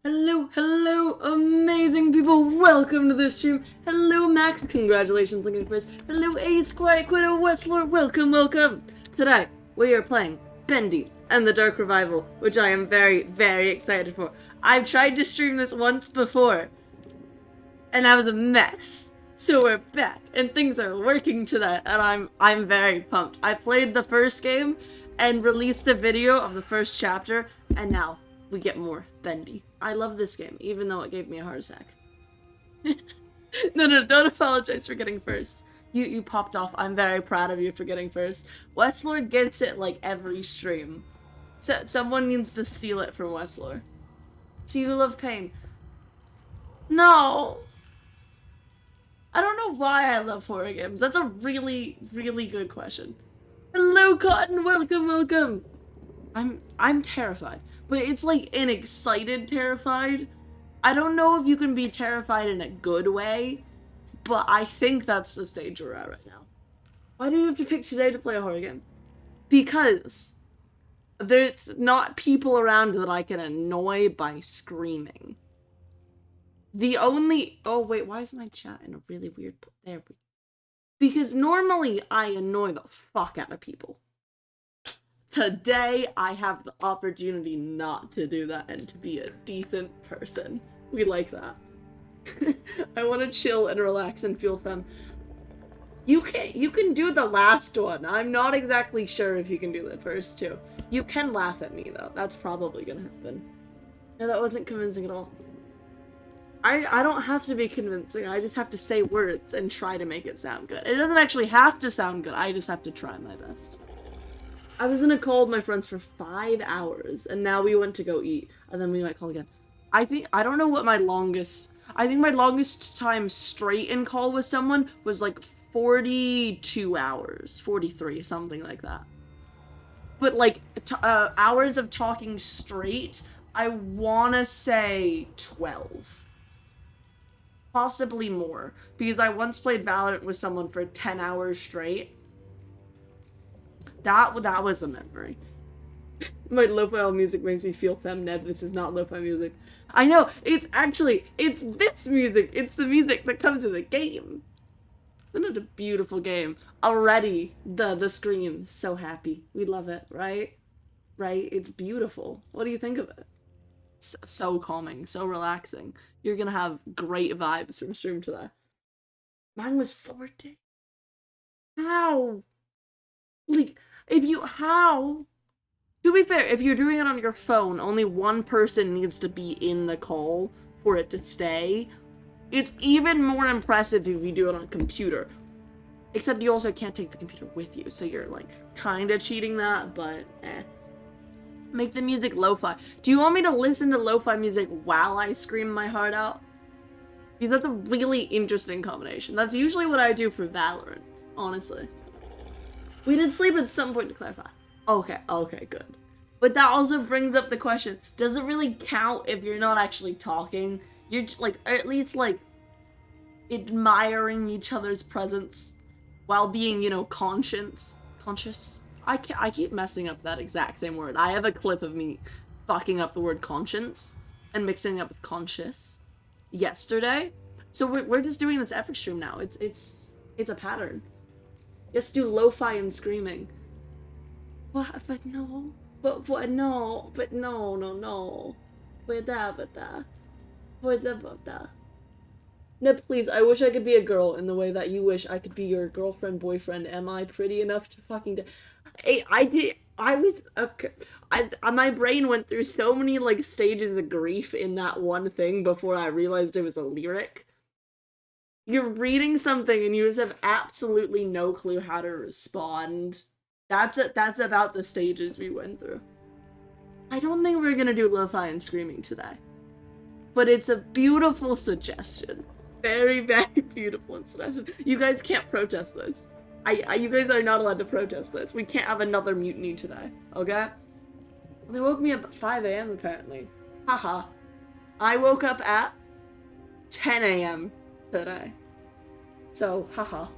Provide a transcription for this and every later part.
Hello, amazing people. Welcome to the stream. Hello, Max. Congratulations on getting first. Hello, Ace, Quiet Widow, Westlord. Welcome. Today, we are playing Bendy and the Dark Revival, which I am very, very excited for. I've tried to stream this once before, and that was a mess. So we're back, and things are working today, and I'm very pumped. I played the first game and released a video of the first chapter, and now we get more Bendy. I love this game, even though it gave me a heart attack. No, don't apologize for getting first. You popped off. I'm very proud of you for getting first. Westlord gets it like every stream. So someone needs to steal it from Westlord. So you love pain. No. I don't know why I love horror games. That's a really, really good question. Hello, Cotton. Welcome. I'm terrified. But it's like an excited terrified. I don't know if you can be terrified in a good way, but I think that's the stage we're at right now. Why do you have to pick today to play a horror game? Because there's not people around that I can annoy by screaming. Oh wait, why is my chat in a really weird... There we go. Because normally I annoy the fuck out of people. Today, I have the opportunity not to do that and to be a decent person. We like that. I want to chill and relax and feel fun. You can do the last one. I'm not exactly sure if you can do the first two. You can laugh at me, though. That's probably gonna happen. No, that wasn't convincing at all. I don't have to be convincing. I just have to say words and try to make it sound good. It doesn't actually have to sound good. I just have to try my best. I was in a call with my friends for 5 hours, and now we went to go eat, and then we might call again. I don't know what my longest... I think my longest time straight in call with someone was like 42 hours. 43, something like that. But like, hours of talking straight, I wanna say 12. Possibly more, because I once played Valorant with someone for 10 hours straight. That was a memory. My lo-fi music makes me feel femme, Ned. This is not lo-fi music. I know, it's this music. It's the music that comes in the game. Isn't it a beautiful game? Already, the screen, so happy. We love it, right? Right? It's beautiful. What do you think of it? So calming, so relaxing. You're gonna have great vibes from stream today. Mine was 40. How? Like, how? To be fair, if you're doing it on your phone, only one person needs to be in the call for it to stay. It's even more impressive if you do it on a computer. Except you also can't take the computer with you, so you're, like, kinda cheating that, but eh. Make the music lo-fi. Do you want me to listen to lo-fi music while I scream my heart out? Because that's a really interesting combination. That's usually what I do for Valorant, honestly. We did sleep at some point, to clarify. Okay, good. But that also brings up the question, does it really count if you're not actually talking? You're just, like, or at least, like, admiring each other's presence while being, you know, conscious? I keep messing up that exact same word. I have a clip of me fucking up the word conscience and mixing it up with conscious yesterday. So we're just doing this epic stream now. It's a pattern. Let's do lo-fi and screaming. What? But no. But no. No, please, I wish I could be a girl in the way that you wish I could be your girlfriend, boyfriend. Am I pretty enough to fucking... my brain went through so many, like, stages of grief in that one thing before I realized it was a lyric. You're reading something and you just have absolutely no clue how to respond. That's about the stages we went through. I don't think we're gonna do lo-fi and screaming today. But it's a beautiful suggestion. Very, very beautiful suggestion. You guys can't protest this. You guys are not allowed to protest this. We can't have another mutiny today, okay? Well, they woke me up at 5 a.m. apparently. Haha. I woke up at 10 a.m. today. So, haha.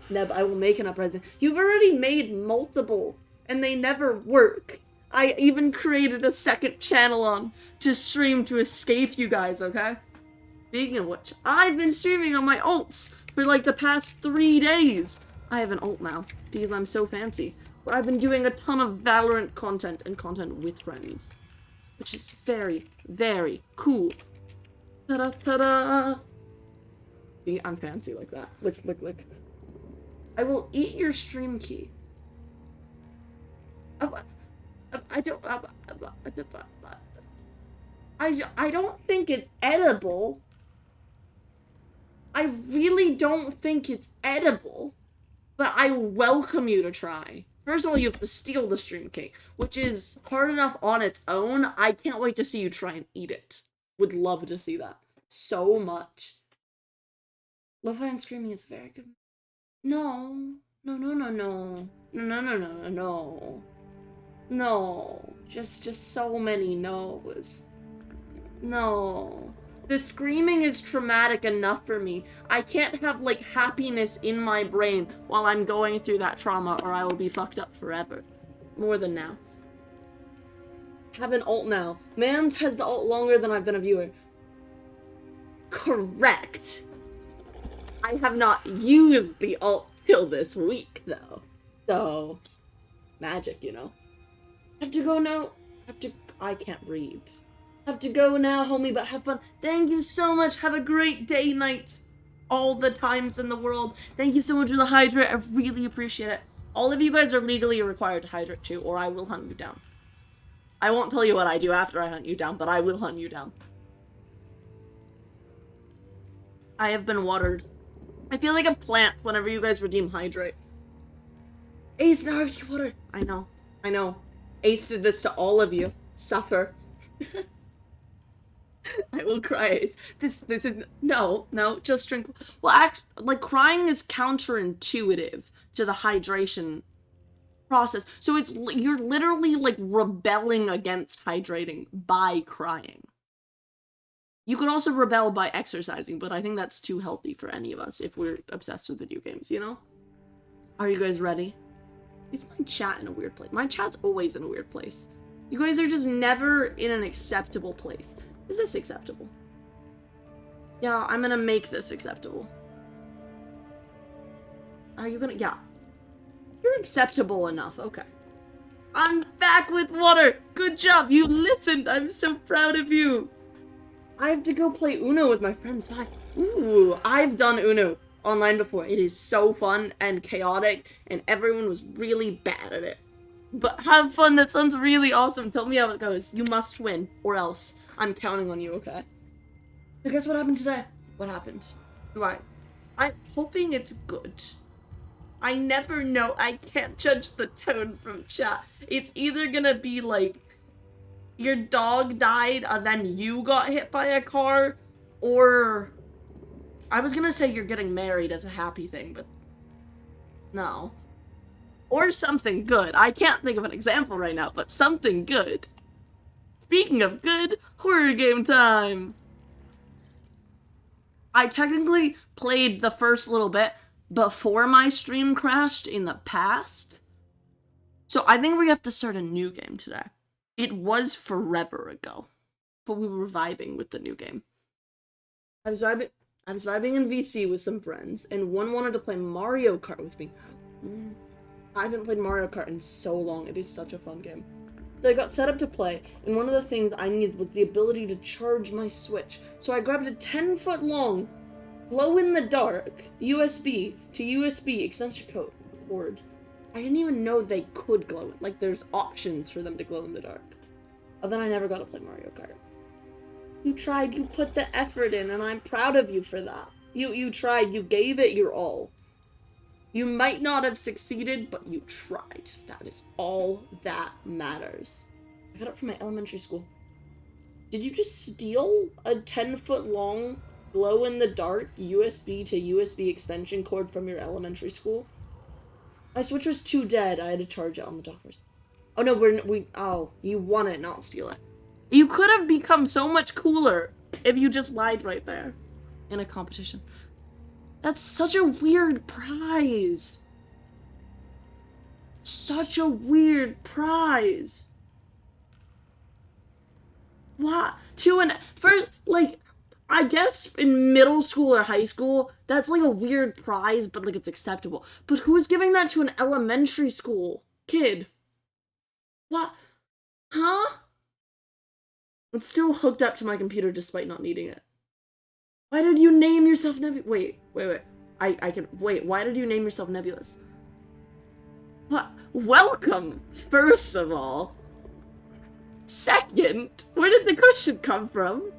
Neb, I will make an uprising. You've already made multiple, and they never work. I even created a second channel on to stream to escape you guys, okay? Speaking of which, I've been streaming on my alts for like the past 3 days. I have an alt now because I'm so fancy. Where I've been doing a ton of Valorant content and content with friends, which is very, very cool. Ta-da, ta-da! See, I'm fancy like that. Look, look, look. I will eat your stream key. I don't think it's edible. I really don't think it's edible. But I welcome you to try. First of all, you have to steal the stream cake, which is hard enough on its own. I can't wait to see you try and eat it. Would love to see that so much. Lo-fi and screaming is very good. No. No, no, no, no. No, no, no, no, no, no. No. Just so many no's. No. The screaming is traumatic enough for me. I can't have, like, happiness in my brain while I'm going through that trauma, or I will be fucked up forever. More than now. Have an alt now. Mans has the alt longer than I've been a viewer. Correct. I have not used the alt till this week, though. So, magic, you know. Have to go now. I can't read. Have to go now, homie, but have fun. Thank you so much. Have a great day, night, all the times in the world. Thank you so much for the hydrate. I really appreciate it. All of you guys are legally required to hydrate too, or I will hunt you down. I won't tell you what I do after I hunt you down, but I will hunt you down. I have been watered. I feel like a plant whenever you guys redeem hydrate. Ace, now you water. I know. I know. Ace did this to all of you. Suffer. I will cry, Ace. This is no, just drink. Well, actually, like, crying is counterintuitive to the hydration process. So you're literally, like, rebelling against hydrating by crying. You could also rebel by exercising, but I think that's too healthy for any of us if we're obsessed with video games, you know? Are you guys ready? It's my chat in a weird place. My chat's always in a weird place. You guys are just never in an acceptable place. Is this acceptable? Yeah, I'm gonna make this acceptable. Are you gonna? Yeah. You're acceptable enough, okay. I'm back with water! Good job, you listened! I'm so proud of you! I have to go play Uno with my friends. Bye. Ooh, I've done Uno online before. It is so fun and chaotic, and everyone was really bad at it. But have fun, that sounds really awesome. Tell me how it goes. You must win, or else. I'm counting on you, okay? So guess what happened today? What happened? I'm hoping it's good. I never know. I can't judge the tone from chat. It's either gonna be like, your dog died and then you got hit by a car, or I was gonna say you're getting married as a happy thing, but no. Or something good. I can't think of an example right now, but something good. Speaking of good, horror game time! I technically played the first little bit before my stream crashed in the past. So I think we have to start a new game today. It was forever ago, but we were vibing with the new game. I was vibing in VC with some friends, and one wanted to play Mario Kart with me. I haven't played Mario Kart in so long. It is such a fun game. So I got set up to play, and one of the things I needed was the ability to charge my Switch. So I grabbed a 10-foot long, glow-in-the-dark USB to USB extension cord. I didn't even know they could glow. Like, there's options for them to glow in the dark. And then I never got to play Mario Kart. You tried, you put the effort in, and I'm proud of you for that. You tried, you gave it your all. You might not have succeeded, but you tried. That is all that matters. I got it from my elementary school. Did you just steal a 10-foot long, glow-in-the-dark USB to USB extension cord from your elementary school? My Switch was too dead. I had to charge it on the dockers. Oh no, oh, you won it, not steal it. You could have become so much cooler if you just lied right there in a competition. That's such a weird prize. Such a weird prize. What? First, like, I guess in middle school or high school, that's like a weird prize, but like it's acceptable. But who's giving that to an elementary school kid? What? Huh? It's still hooked up to my computer despite not needing it. Why did you name yourself Nebulous? Wait. I can wait. Why did you name yourself Nebulous? What? Welcome, first of all. Second, where did the question come from?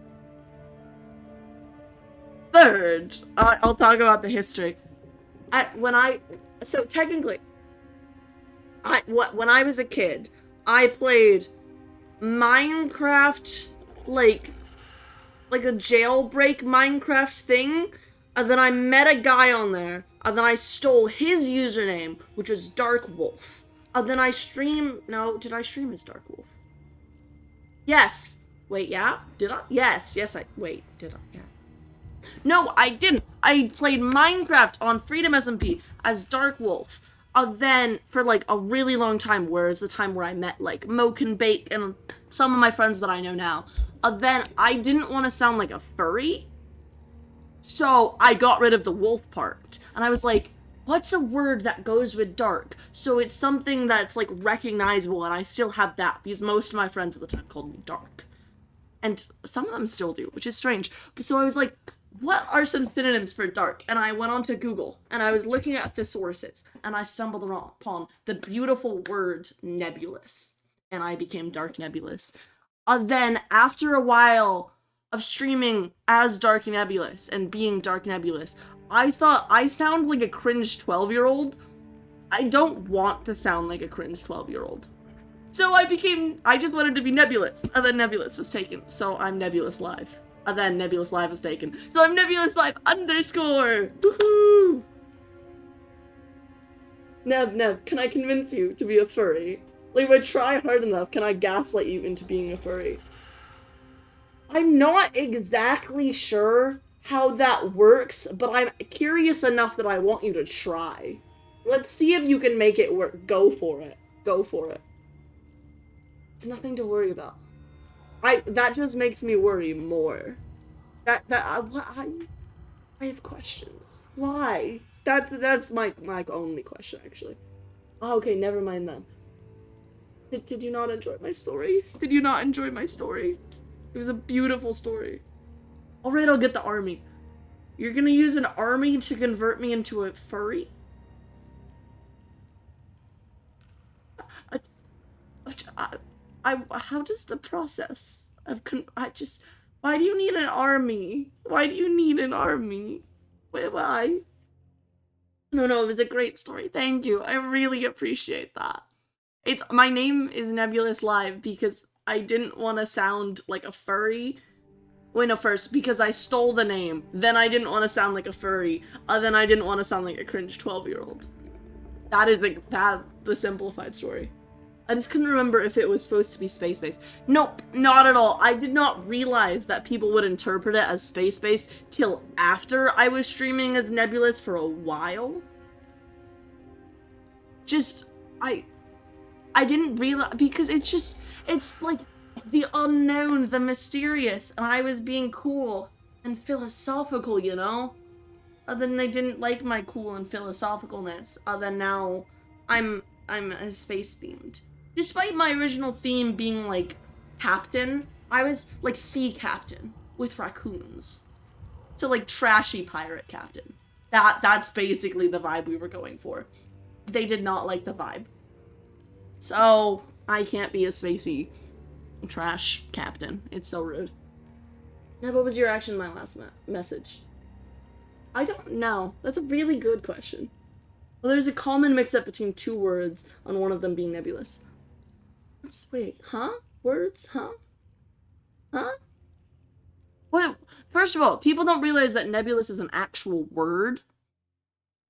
Third, I'll talk about the history. So technically, when I was a kid, I played Minecraft, like a jailbreak Minecraft thing, and then I met a guy on there, and then I stole his username, which was Dark Wolf. And then I did I stream as Dark Wolf? Yes. Wait, yeah? Did I? Yes, did I? Yeah. No, I didn't. I played Minecraft on Freedom SMP as Dark Wolf. Then, for like a really long time, whereas the time where I met like Moke and Bake and some of my friends that I know now, then I didn't want to sound like a furry. So I got rid of the wolf part. And I was like, what's a word that goes with dark? So it's something that's like recognizable, and I still have that because most of my friends at the time called me Dark. And some of them still do, which is strange. So I was like, what are some synonyms for dark? And I went onto Google, and I was looking at thesauruses, and I stumbled upon the beautiful word nebulous. And I became Dark Nebulous. Then, after a while of streaming as Dark Nebulous and being Dark Nebulous, I thought I sound like a cringe 12-year-old. I don't want to sound like a cringe 12-year-old. So I just wanted to be Nebulous, and then Nebulous was taken, so I'm Nebulous Live. And then Nebulous Live was taken, so I'm Nebulous Live _ Woohoo! Neb, can I convince you to be a furry? Like, if I try hard enough, can I gaslight you into being a furry? I'm not exactly sure how that works, but I'm curious enough that I want you to try. Let's see if you can make it work. Go for it. Go for it. It's nothing to worry about. That just makes me worry more. I have questions. Why? That's my only question, actually. Oh, okay, never mind then. Did you not enjoy my story? Did you not enjoy my story? It was a beautiful story. Alright, I'll get the army. You're gonna use an army to convert me into a furry? How does the process of why do you need an army? Why do you need an army? Why? No, it was a great story. Thank you. I really appreciate that. My name is Nebulous Live because I didn't want to sound like a furry. Wait, no, first, because I stole the name. Then I didn't want to sound like a furry. Then I didn't want to sound like a cringe 12-year-old. That is the simplified story. I just couldn't remember if it was supposed to be space-based. Nope, not at all. I did not realize that people would interpret it as space-based till after I was streaming as Nebulous for a while. I didn't realize, because it's like the unknown, the mysterious, and I was being cool and philosophical, you know? Then they didn't like my cool and philosophicalness. Then now I'm space-themed. Despite my original theme being, like, captain, I was, like, sea captain with raccoons. So, like, trashy pirate captain. That's basically the vibe we were going for. They did not like the vibe. So, I can't be a spacey trash captain. It's so rude. Now, what was your reaction to my last message? I don't know. That's a really good question. Well, there's a common mix-up between two words, on one of them being nebulous. Wait, huh? Words? Huh? Huh? Well, first of all, people don't realize that nebulous is an actual word.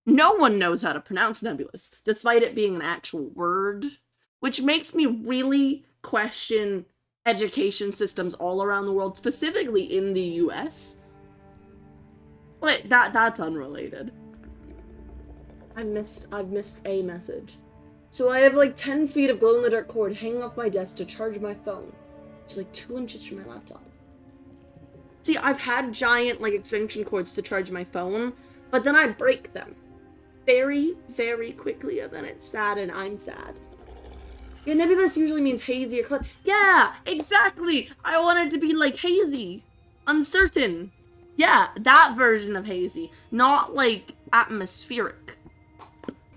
No one knows how to pronounce nebulous, despite it being an actual word, which makes me really question education systems all around the world, specifically in the US. But that's unrelated. I've missed a message. So I have like 10 feet of glow-in-the-dark cord hanging off my desk to charge my phone. It's like 2 inches from my laptop. See, I've had giant, like, extension cords to charge my phone, but then I break them very, very quickly, and then it's sad and I'm sad. Yeah, nebulous usually means hazy or cloud. Yeah, exactly! I want it to be, like, hazy. Uncertain. Yeah, that version of hazy. Not, like, atmospheric.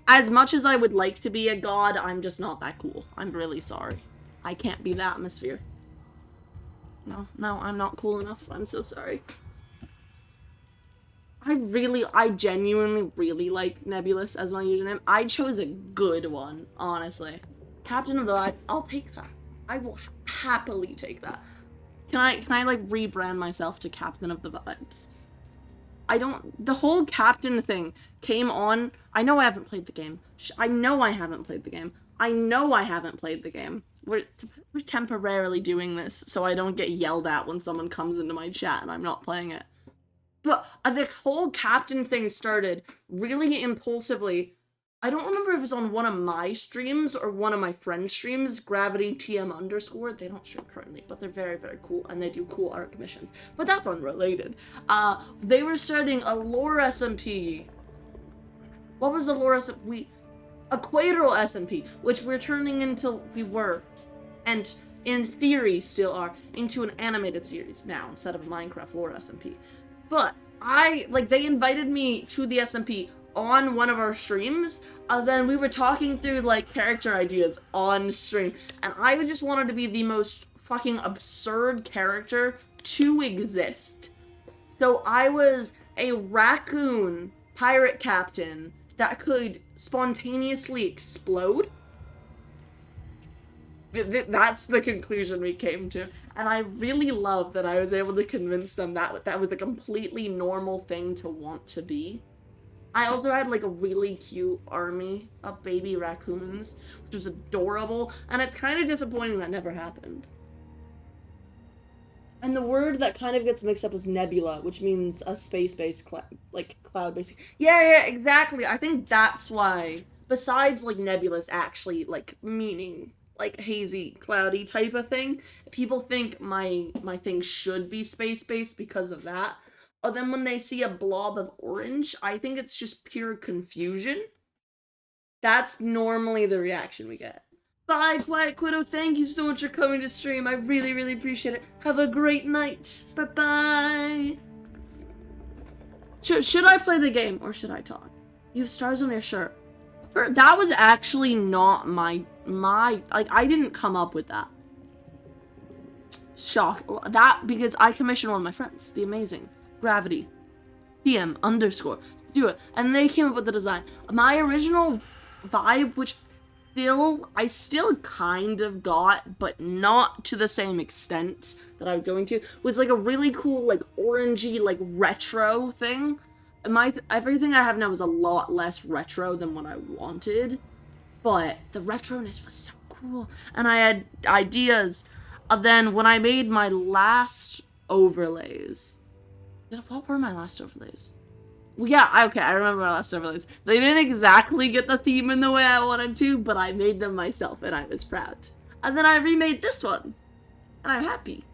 As much as I would like to be a god, I'm just not that cool. I'm really sorry. I can't be the atmosphere. No, I'm not cool enough. I'm so sorry. I genuinely really like Nebulous as my username. I chose a good one, honestly. Captain of the Vibes, I'll take that. I will happily take that. Can I like rebrand myself to Captain of the Vibes? The whole captain thing came on. I know I haven't played the game. I know I haven't played the game. I know I haven't played the game. We're temporarily doing this so I don't get yelled at when someone comes into my chat and I'm not playing it. But this whole captain thing started really impulsively. I don't remember if it was on one of my streams or one of my friend's streams, Gravity TM _. They don't stream currently, but they're very, very cool, and they do cool art commissions. But that's unrelated. They were starting a lore SMP. What was the lore SMP? Equatorial SMP, which we're turning into, and in theory still are, into an animated series now, instead of a Minecraft lore SMP. But they invited me to the SMP on one of our streams, then we were talking through, like, character ideas on stream, and I just wanted to be the most fucking absurd character to exist. So I was a raccoon pirate captain that could spontaneously explode. That's the conclusion we came to. And I really love that I was able to convince them that that was a completely normal thing to want to be. I also had, like, a really cute army of baby raccoons, which was adorable, and it's kind of disappointing that never happened. And the word that kind of gets mixed up is nebula, which means a space-based, cloud-based. Yeah, exactly. I think that's why, besides, like, nebulous actually, like, meaning, like, hazy, cloudy type of thing, people think my thing should be space-based because of that. But then when they see a blob of orange, I think it's just pure confusion. That's normally the reaction we get. Bye, Quiet Quiddo. Thank you so much for coming to stream. I really, really appreciate it. Have a great night. Bye-bye. Should I play the game or should I talk? You have stars on your shirt. That was actually not my, I didn't come up with that. Shock. That, because I commissioned one of my friends, the amazing Gravity TM _ do it, and they came up with the design. My original vibe, which I still kind of got, but not to the same extent that I was going to, was like a really cool, like, orangey, like, retro thing. Everything I have now is a lot less retro than what I wanted, but the retroness was so cool, and I had ideas. Then when I made my last overlays, what were my last overlays? Well, yeah, okay, I remember my last overlays. They didn't exactly get the theme in the way I wanted to, but I made them myself, and I was proud. And then I remade this one, and I'm happy.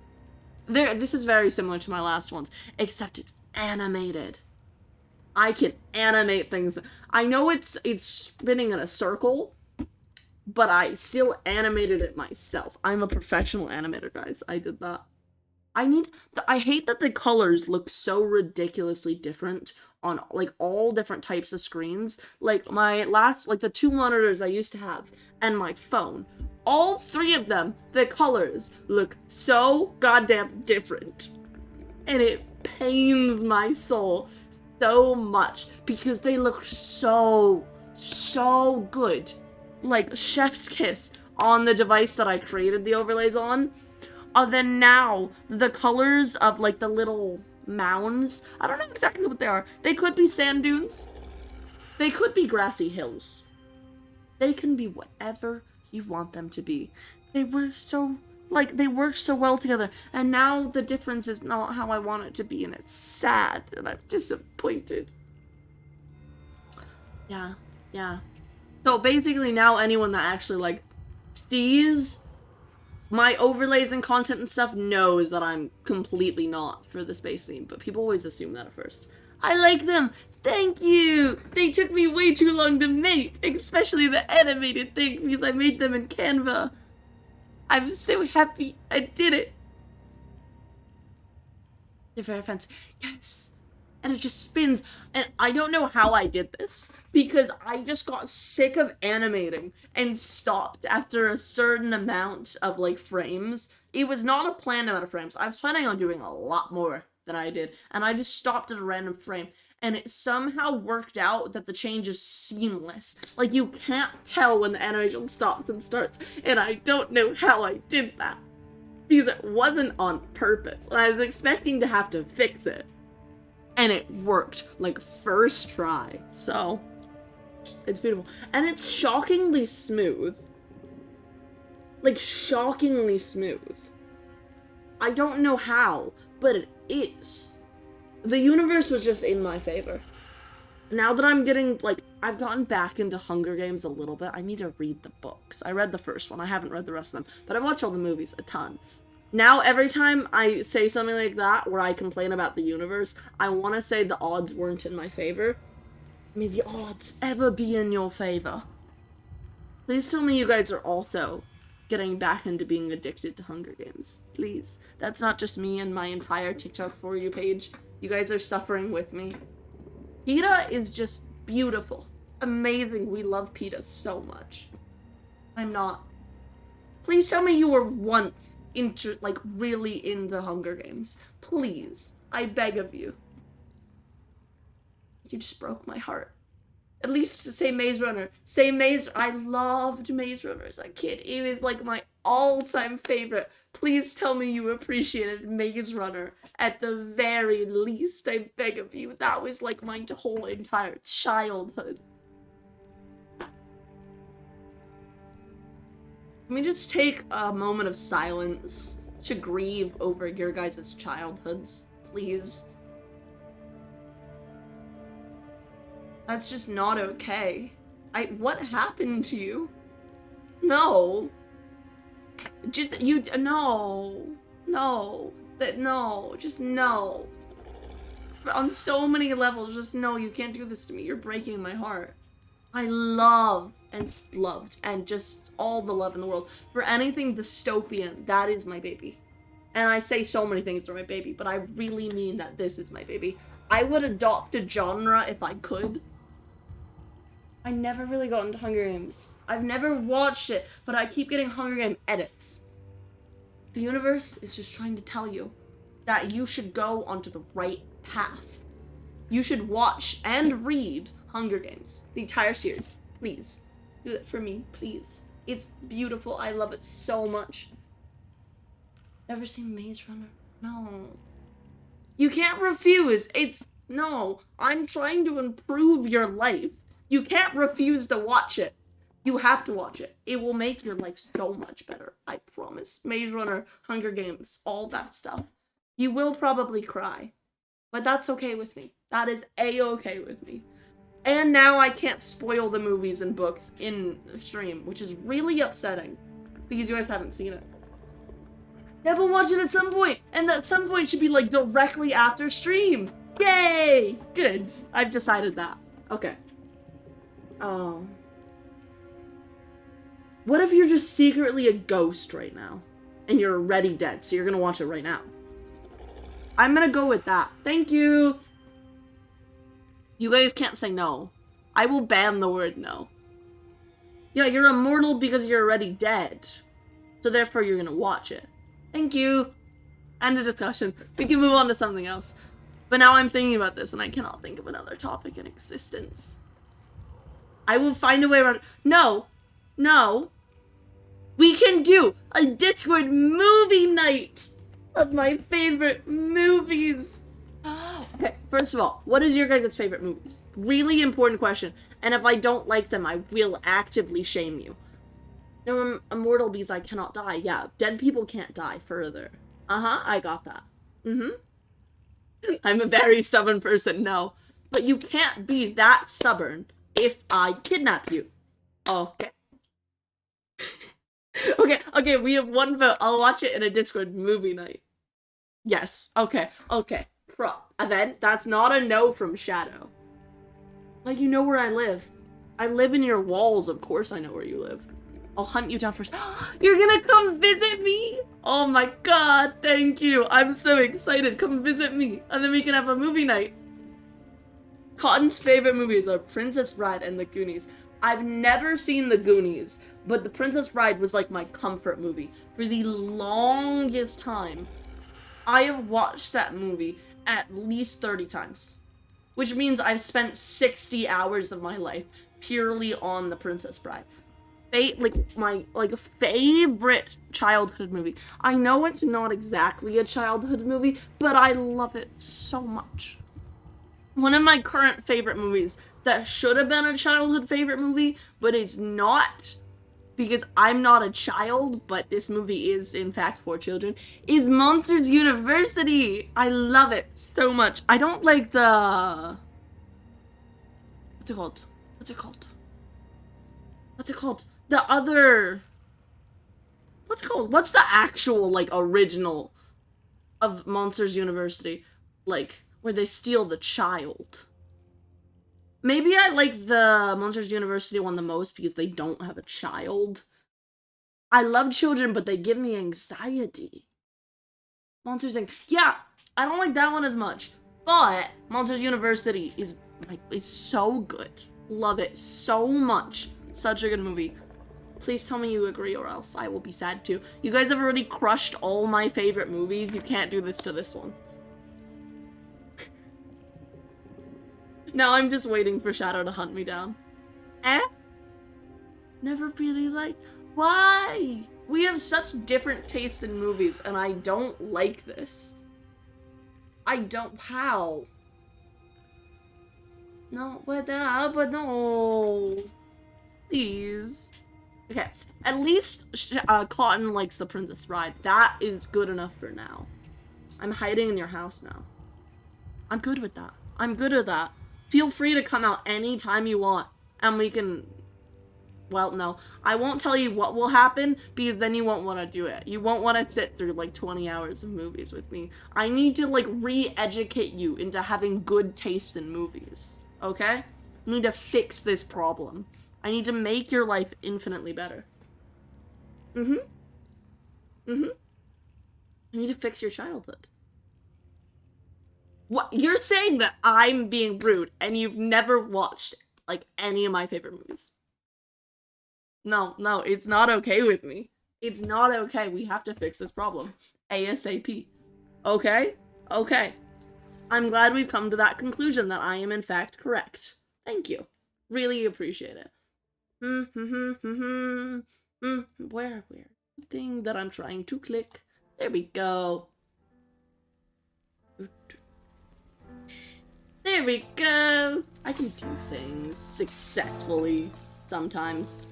This is very similar to my last ones, except it's animated. I can animate things. I know it's spinning in a circle, but I still animated it myself. I'm a professional animator, guys. I did that. I hate that the colors look so ridiculously different on, like, all different types of screens. Like, the 2 monitors I used to have, and my phone. All 3 of them, the colors look so goddamn different. And it pains my soul so much, because they look so good. Like, chef's kiss on the device that I created the overlays on. Then now, the colors of, like, the little mounds, I don't know exactly what they are. They could be sand dunes. They could be grassy hills. They can be whatever you want them to be. They work so well together, and now the difference is not how I want it to be, and it's sad, and I'm disappointed. Yeah. So basically now anyone that actually, like, sees My overlays and content and stuff knows that I'm completely not for the space theme, but people always assume that at first. I like them! Thank you! They took me way too long to make, especially the animated thing, because I made them in Canva. I'm so happy I did it. They're very fancy. Yes! And it just spins. And I don't know how I did this, because I just got sick of animating and stopped after a certain amount of, like, frames. It was not a planned amount of frames. I was planning on doing a lot more than I did, and I just stopped at a random frame. And it somehow worked out that the change is seamless. Like, you can't tell when the animation stops and starts, and I don't know how I did that. Because it wasn't on purpose, and I was expecting to have to fix it. And it worked, like, first try. So, it's beautiful. And it's shockingly smooth. Like, shockingly smooth. I don't know how, but it is. The universe was just in my favor. Now that I'm getting, like, I've gotten back into Hunger Games a little bit, I need to read the books. I read the first one, I haven't read the rest of them, but I watch all the movies a ton. Now, every time I say something like that, where I complain about the universe, I want to say the odds weren't in my favor. May the odds ever be in your favor. Please tell me you guys are also getting back into being addicted to Hunger Games. Please. That's not just me and my entire TikTok For You page. You guys are suffering with me. PETA is just beautiful. Amazing. We love PETA so much. I'm not. Please tell me you were once really into Hunger Games. Please. I beg of you. You just broke my heart. At least to say Maze Runner. Say Maze... I loved Maze Runner as a kid. It was like my all-time favorite. Please tell me you appreciated Maze Runner. At the very least, I beg of you. That was like my whole entire childhood. Let me just take a moment of silence to grieve over your guys' childhoods, please. That's just not okay. What happened to you? No. Just, no. No. Just no. On so many levels, just no, you can't do this to me. You're breaking my heart. I love and loved and just all the love in the world for anything dystopian. That is my baby. And I say so many things to my baby, but I really mean that this is my baby. I would adopt a genre if I could. I never really got into Hunger Games. I've never watched it, but I keep getting Hunger Game edits. The universe is just trying to tell you that you should go onto the right path. You should watch and read Hunger Games, the entire series. Please, do it for me, please. It's beautiful. I love it so much. Never seen Maze Runner? No. You can't refuse. No. I'm trying to improve your life. You can't refuse to watch it. You have to watch it. It will make your life so much better. I promise. Maze Runner, Hunger Games, all that stuff. You will probably cry. But that's okay with me. That is a-okay with me. And now I can't spoil the movies and books in stream, which is really upsetting. Because you guys haven't seen it. Yeah, but watch it at some point. And that some point should be, like, directly after stream. Yay! Good. I've decided that. Okay. What if you're just secretly a ghost right now? And you're already dead, so you're gonna watch it right now. I'm gonna go with that. Thank you! You guys can't say no. I will ban the word no. Yeah, you're immortal because you're already dead. So therefore you're gonna watch it. Thank you! End of discussion. We can move on to something else. But now I'm thinking about this and I cannot think of another topic in existence. I will find a way around it. No! No! We can do a Discord movie night of my favorite movies! Okay, first of all, what is your guys' favorite movies? Really important question. And if I don't like them, I will actively shame you. No, I'm immortal because I cannot die. Yeah, dead people can't die further. Uh-huh, I got that. I'm a very stubborn person, no. But you can't be that stubborn if I kidnap you. Okay. Okay, we have one vote. I'll watch it in a Discord movie night. Yes, okay. And then, that's not a no from Shadow. Like, you know where I live. I live in your walls, of course I know where you live. I'll hunt you down first. You're gonna come visit me? Oh my god, thank you. I'm so excited. Come visit me. And then we can have a movie night. Cotton's favorite movies are Princess Bride and The Goonies. I've never seen The Goonies, but The Princess Bride was like my comfort movie. For the longest time, I have watched that movie at least 30 times. Which means I've spent 60 hours of my life purely on The Princess Bride. My favorite childhood movie. I know it's not exactly a childhood movie, but I love it so much. One of my current favorite movies that should have been a childhood favorite movie, but is not, because I'm not a child, but this movie is in fact for children, is Monsters University. I love it so much. I don't like the... What's it called? The other... What's it called? What's the actual, like, original of Monsters University? Like, where they steal the child. Maybe I like the Monsters University one the most because they don't have a child. I love children, but they give me anxiety. Monsters Inc. Yeah, I don't like that one as much. But Monsters University is so good. Love it so much. Such a good movie. Please tell me you agree or else I will be sad too. You guys have already crushed all my favorite movies. You can't do this to this one. Now I'm just waiting for Shadow to hunt me down. Never really liked... Why? We have such different tastes in movies and I don't like this. I don't... How? No, but no. Please. Okay, at least Cotton likes The Princess Bride. That is good enough for now. I'm hiding in your house now. I'm good with that. I'm good with that. Feel free to come out anytime you want. And we can... Well, no. I won't tell you what will happen, because then you won't want to do it. You won't want to sit through, like, 20 hours of movies with me. I need to, like, re-educate you into having good taste in movies. Okay? I need to fix this problem. I need to make your life infinitely better. I need to fix your childhood. What? You're saying that I'm being rude and you've never watched, like, any of my favorite movies. No, it's not okay with me. It's not okay. We have to fix this problem. ASAP. Okay? Okay. I'm glad we've come to that conclusion that I am in fact correct. Thank you. Really appreciate it. Where? Thing that I'm trying to click. There we go. There we go. I can do things successfully sometimes.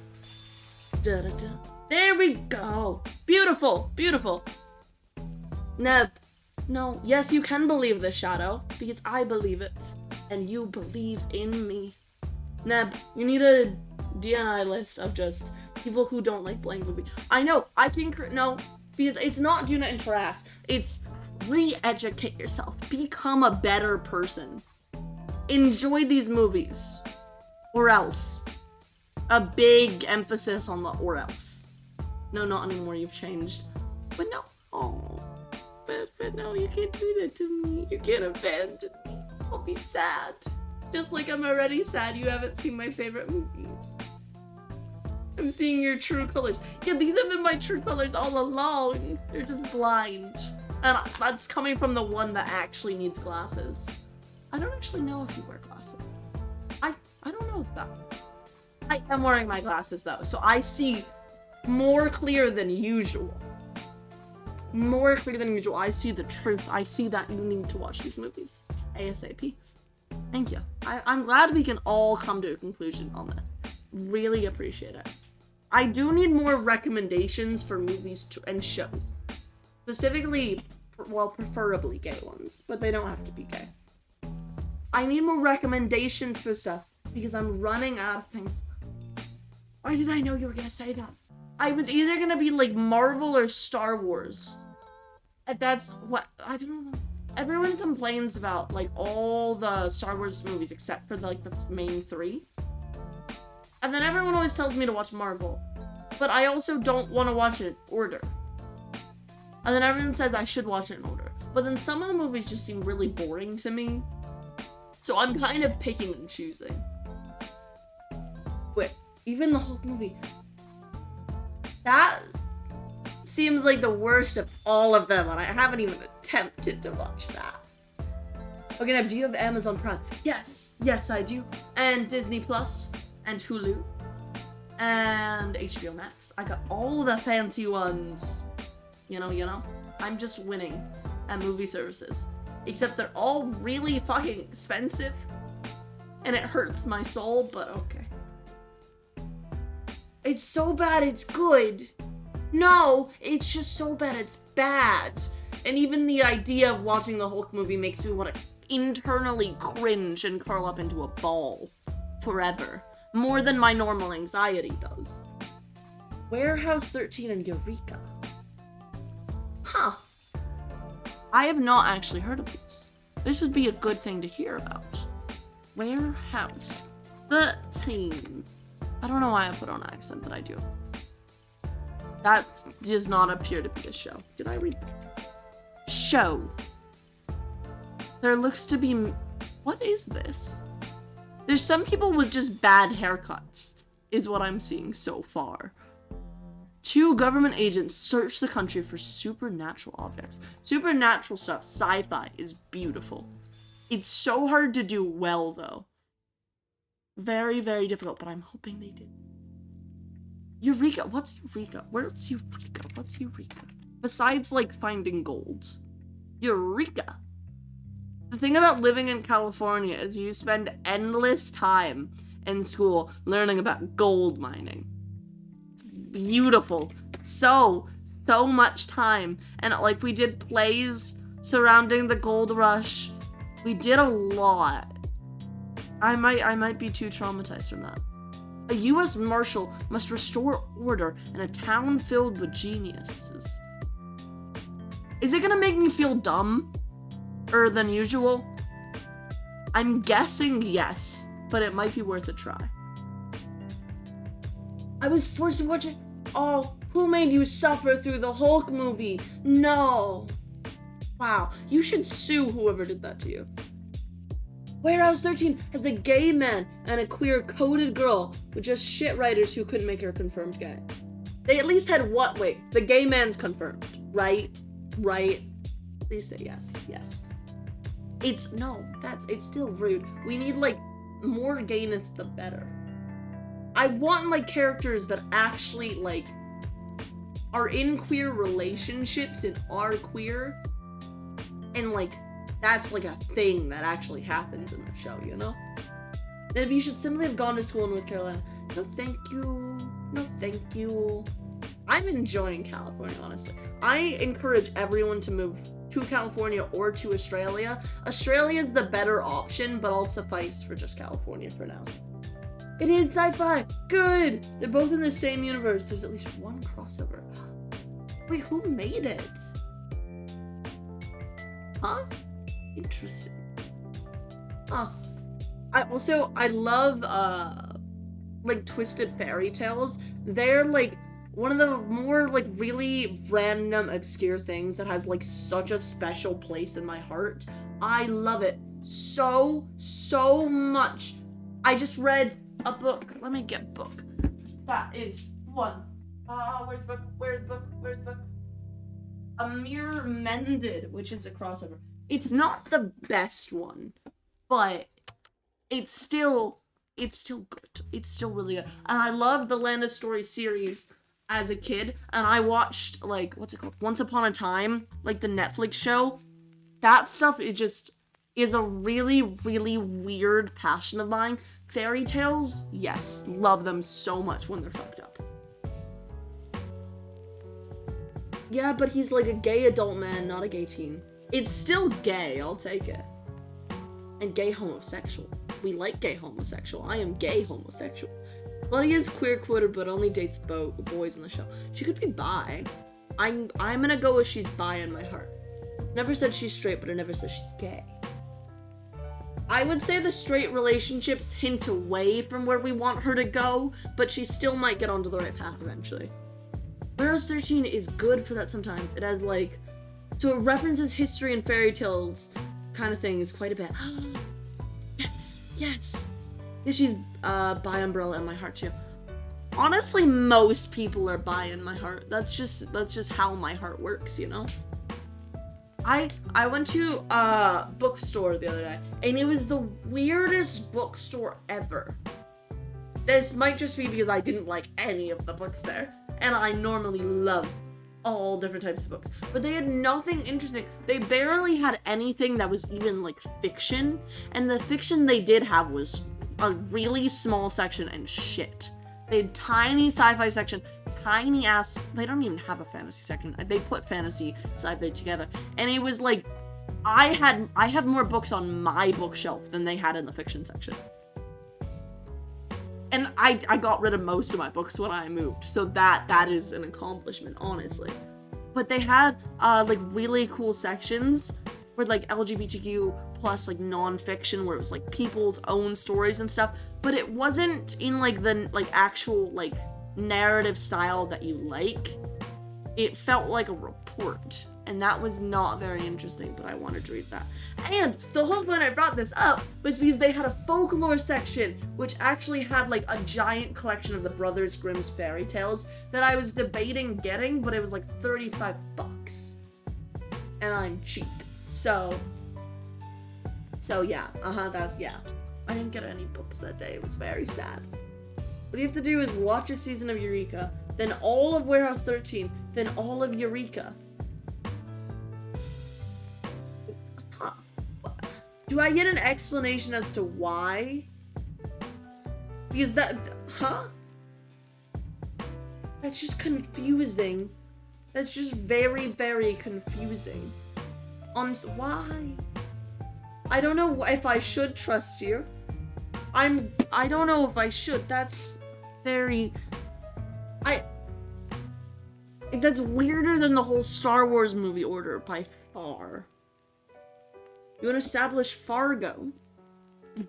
There we go. Beautiful. Neb. No. Yes, you can believe this, Shadow. Because I believe it. And you believe in me. Neb, you need a DNI list of just people who don't like playing movie. I know. I think... No. Because it's not do not interact. It's re-educate yourself. Become a better person. Enjoy these movies. Or else. A big emphasis on the or else. No, not anymore. You've changed. But no. Oh. But no, you can't do that to me. You can't abandon me. I'll be sad. Just like I'm already sad you haven't seen my favorite movies. I'm seeing your true colors. Yeah, these have been my true colors all along. They're just blind. And that's coming from the one that actually needs glasses. I don't actually know if you wear glasses. I don't know if that... I am wearing my glasses though, so I see more clear than usual. More clear than usual. I see the truth. I see that you need to watch these movies. ASAP. Thank you. I'm glad we can all come to a conclusion on this. Really appreciate it. I do need more recommendations for movies and shows. Specifically, well, preferably gay ones, but they don't have to be gay. I need more recommendations for stuff, because I'm running out of things. Why did I know you were gonna say that? I was either gonna be like Marvel or Star Wars. That's what, I don't know. Everyone complains about like all the Star Wars movies except for the main 3. And then everyone always tells me to watch Marvel. But I also don't want to watch it in order. And then everyone says I should watch it in order. But then some of the movies just seem really boring to me. So I'm kind of picking and choosing. Wait, even the Hulk movie. That seems like the worst of all of them, and I haven't even attempted to watch that. Okay, now, do you have Amazon Prime? Yes, I do. And Disney Plus, and Hulu, and HBO Max. I got all the fancy ones. You know, I'm just winning at movie services. Except they're all really fucking expensive, and it hurts my soul, but okay. It's so bad it's good. No, it's just so bad it's bad. And even the idea of watching the Hulk movie makes me want to internally cringe and curl up into a ball forever. More than my normal anxiety does. Warehouse 13 and Eureka. Huh. I have not actually heard of these. This would be a good thing to hear about. Warehouse 13. I don't know why I put on accent, but I do. That does not appear to be a show. Did I read? Show. There looks to be... What is this? There's some people with just bad haircuts, is what I'm seeing so far. 2 government agents search the country for supernatural objects. Supernatural stuff, sci-fi, is beautiful. It's so hard to do well, though. Very, very difficult, but I'm hoping they did. Eureka. What's Eureka? Where's Eureka? What's Eureka? Besides, like, finding gold. Eureka. The thing about living in California is you spend endless time in school learning about gold mining. It's beautiful. So much time. And, like, we did plays surrounding the gold rush. We did a lot. I might be too traumatized from that. A U.S. Marshal must restore order in a town filled with geniuses. Is it gonna make me feel dumber than usual? I'm guessing yes, but it might be worth a try. I was forced to watch it. Oh, who made you suffer through the Hulk movie? No. Wow, you should sue whoever did that to you. Warehouse 13 has a gay man and a queer coded girl with just shit writers who couldn't make her confirmed gay. They at least had what? Wait, the gay man's confirmed, right? Right? Please say yes. Yes. It's still rude. We need, like, more gayness the better. I want, like, characters that actually, like, are in queer relationships and are queer, and, like, that's, like, a thing that actually happens in the show, you know? Then you should simply have gone to school in North Carolina. No, thank you. No, thank you. I'm enjoying California, honestly. I encourage everyone to move to California or to Australia. Australia's the better option, but I'll suffice for just California for now. It is sci-fi. Good. They're both in the same universe. There's at least one crossover. Wait, who made it? Huh? Interesting. Huh. I love, like, twisted fairy tales. They're, like, one of the more, like, really random, obscure things that has, like, such a special place in my heart. I love it so much. I just read a book. Let me get book. That is one. Where's book? Where's book? Where's book? A Mirror Mended, which is a crossover. It's not the best one, but it's still good. It's still really good. And I loved the Land of Stories series as a kid, and I watched, like, what's it called? Once Upon a Time, like the Netflix show. That stuff is a really, really weird passion of mine. Fairy tales, yes, love them so much when they're fucked up. Yeah, but he's like a gay adult man, not a gay teen. It's still gay, I'll take it. And gay homosexual. We like gay homosexual. I am gay homosexual. Lottie is queer-quoted, but only dates boys in the show. She could be bi. I'm gonna go with she's bi in my heart. Never said she's straight, but I never said she's gay. I would say the straight relationships hint away from where we want her to go, but she still might get onto the right path eventually. Whereas 13 is good for that sometimes. It has, like... So it references history and fairy tales kind of thing is quite a bit. Yes! Yes! Yeah, she's bi umbrella in my heart too. Honestly, most people are bi in my heart. That's just how my heart works, you know? I went to a bookstore the other day, and it was the weirdest bookstore ever. This might just be because I didn't like any of the books there, and I normally love all different types of books, but they had nothing interesting. They barely had anything that was even, like, fiction, and the fiction they did have was a really small section and shit. They had tiny sci-fi section, tiny ass, they don't even have a fantasy section. They put fantasy sci-fi together. And it was like, I had more books on my bookshelf than they had in the fiction section. And I got rid of most of my books when I moved. So that is an accomplishment, honestly. But they had, like, really cool sections where, like, LGBTQ plus, like, non-fiction, where it was, like, people's own stories and stuff, but it wasn't in, like, the, like, actual, like, narrative style that you like. It felt like a report, and that was not very interesting, but I wanted to read that. And the whole point I brought this up was because they had a folklore section, which actually had, like, a giant collection of the Brothers Grimm's fairy tales that I was debating getting, but it was, like, $35. And I'm cheap. So yeah, yeah. I didn't get any books that day. It was very sad. What you have to do is watch a season of Eureka, then all of Warehouse 13, then all of Eureka. Do I get an explanation as to why? Because that's just confusing. That's just very, very confusing. Why? I don't know if I should trust you. I don't know if I should. That's very... That's weirder than the whole Star Wars movie order by far. You want to establish Fargo?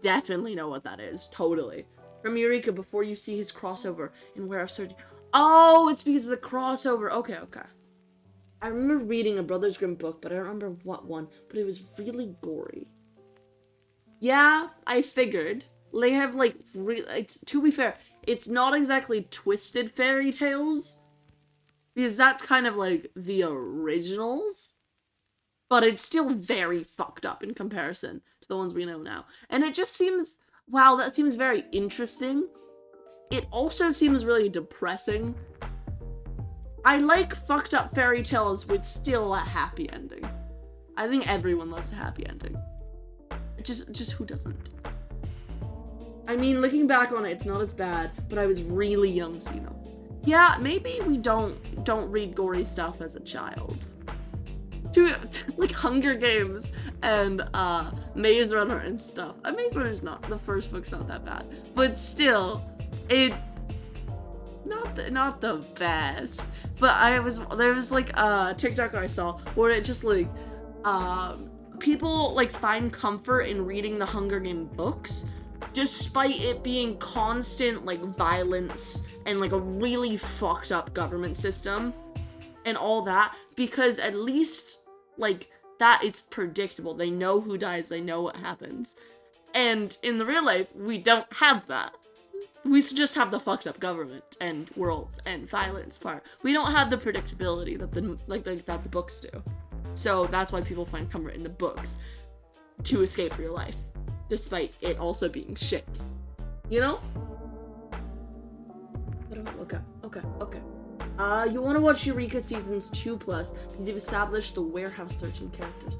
Definitely know what that is. Totally. From Eureka before you see his crossover in Warehouse 13. Oh, it's because of the crossover. Okay. I remember reading a Brothers Grimm book, but I don't remember what one. But it was really gory. Yeah, I figured. They have, like, to be fair, it's not exactly twisted fairy tales. Because that's kind of, like, the originals. But it's still very fucked up in comparison to the ones we know now. And it just seems, wow, that seems very interesting. It also seems really depressing. I like fucked up fairy tales with still a happy ending. I think everyone loves a happy ending. Just who doesn't? I mean, looking back on it, it's not as bad, but I was really young, so you know. Yeah, maybe we don't read gory stuff as a child. Like Hunger Games and Maze Runner and stuff. Maze Runner's not, the first book's not that bad, but still, not the best. But there was like a TikTok I saw where it just like people like find comfort in reading the Hunger Game books despite it being constant like violence and like a really fucked up government system and all that, because at least like that it's predictable. They know who dies, they know what happens. And in the real life, we don't have that. We just have the fucked up government and world and violence part. We don't have the predictability that the books do. So that's why people find comfort in the books to escape real life, despite it also being shit. You know? Okay. You want to watch Eureka Seasons 2+, because you've established the Warehouse 13 characters.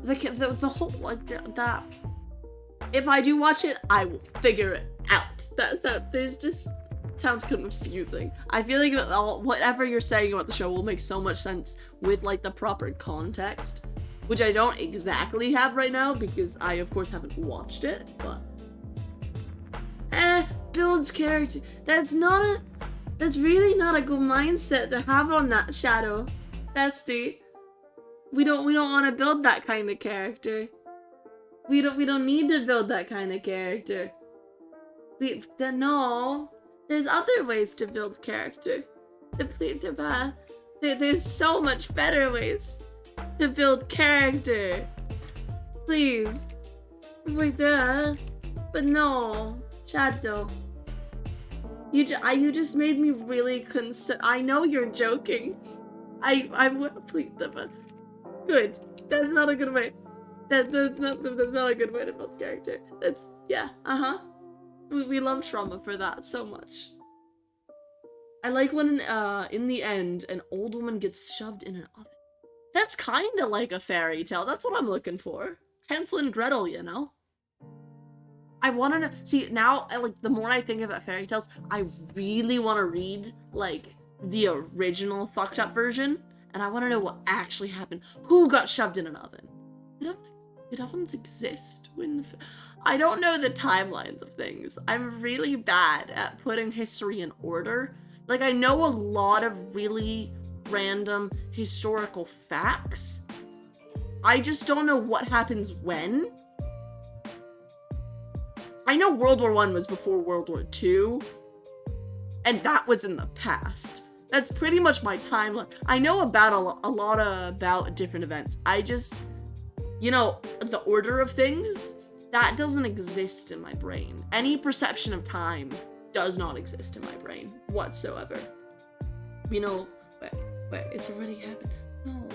The whole, like, that... If I do watch it, I will figure it out. There's just... sounds confusing. I feel like whatever you're saying about the show will make so much sense with, like, the proper context, which I don't exactly have right now, because I, of course, haven't watched it, but... builds character. That's really not a good mindset to have on that, Shadow. Bestie. We don't want to build that kind of character. We don't need to build that kind of character. No. There's other ways to build character. There's so much better ways to build character. Please. Wait there. But no. Shadow. You just made me really concerned. I know you're joking. I'm please, good. That's not a good way. That's not a good way to build character. That's yeah. We love trauma for that so much. I like when in the end an old woman gets shoved in an oven. That's kind of like a fairy tale. That's what I'm looking for. Hansel and Gretel, you know. I want to see now. Like the more I think about fairy tales, I really want to read like the original fucked up version, and I want to know what actually happened. Who got shoved in an oven? Did ovens exist when the? I don't know the timelines of things. I'm really bad at putting history in order. Like I know a lot of really random historical facts. I just don't know what happens when. I know World War I was before World War II, and that was in the past. That's pretty much my timeline. I know about a lot about different events. I just, you know, the order of things, that doesn't exist in my brain. Any perception of time does not exist in my brain whatsoever. You know, wait, it's already happened. No.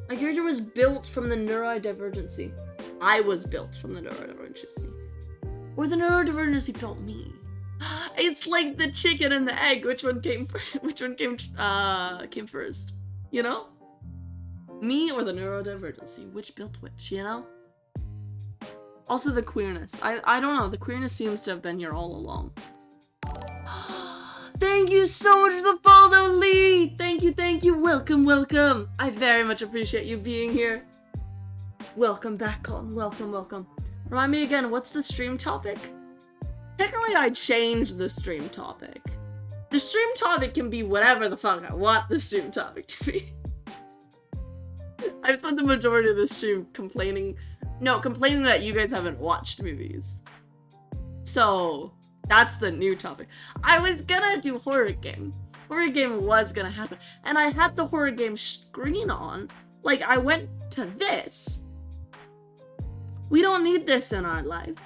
My character was built from the neurodivergency. I was built from the neurodivergency. Or the neurodivergency built me. It's like the chicken and the egg. Which one came first? You know? Me or the neurodivergency? Which built which, you know? Also the queerness. I don't know. The queerness seems to have been here all along. Thank you so much for the follow, Lee! Thank you. Welcome. I very much appreciate you being here. Welcome back, Colin. Welcome. Remind me again, what's the stream topic? Technically, I changed the stream topic. The stream topic can be whatever the fuck I want the stream topic to be. I've spent the majority of the stream complaining that you guys haven't watched movies. So, that's the new topic. I was gonna do horror game. Horror game was gonna happen. And I had the horror game screen on. Like, I went to this. We don't need this in our lives.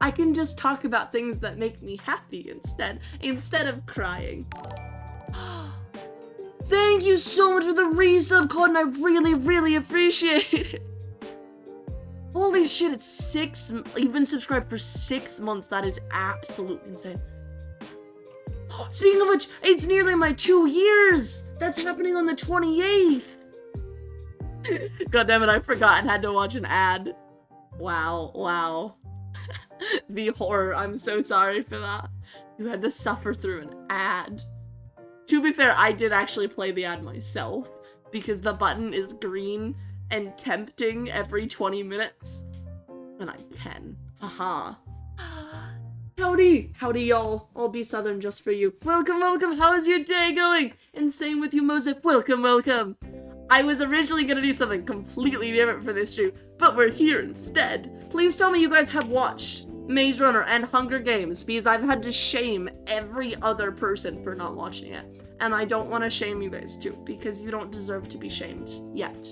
I can just talk about things that make me happy instead of crying. Thank you so much for the resub, Colin. I really appreciate it. Holy shit, it's 6. You've been subscribed for 6 months. That is absolutely insane. Speaking of which, it's nearly my 2 years. That's happening on the 28th. God damn it, I forgot and had to watch an ad. Wow. The horror, I'm so sorry for that. You had to suffer through an ad. To be fair, I did actually play the ad myself, because the button is green and tempting every 20 minutes. And I can. Haha. Howdy y'all. I'll be Southern just for you. Welcome. How is your day going? And same with you, Moses. Welcome. I was originally gonna do something completely different for this stream, but we're here instead. Please tell me you guys have watched Maze Runner and Hunger Games, because I've had to shame every other person for not watching it. And I don't want to shame you guys too, because you don't deserve to be shamed. Yet.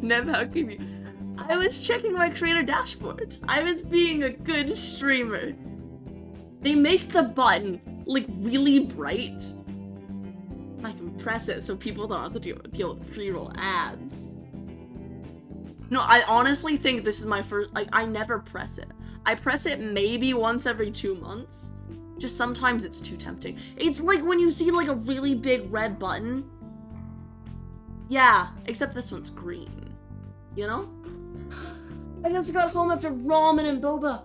Nev, how can you? I was checking my creator dashboard. I was being a good streamer. They make the button, like, really bright. I can press it so people don't have to deal with pre-roll ads. No, I honestly think this is my first, like, I never press it. I press it maybe once every 2 months. Just sometimes it's too tempting. It's like when you see, like, a really big red button. Yeah, except this one's green. You know? I just got home after ramen and boba.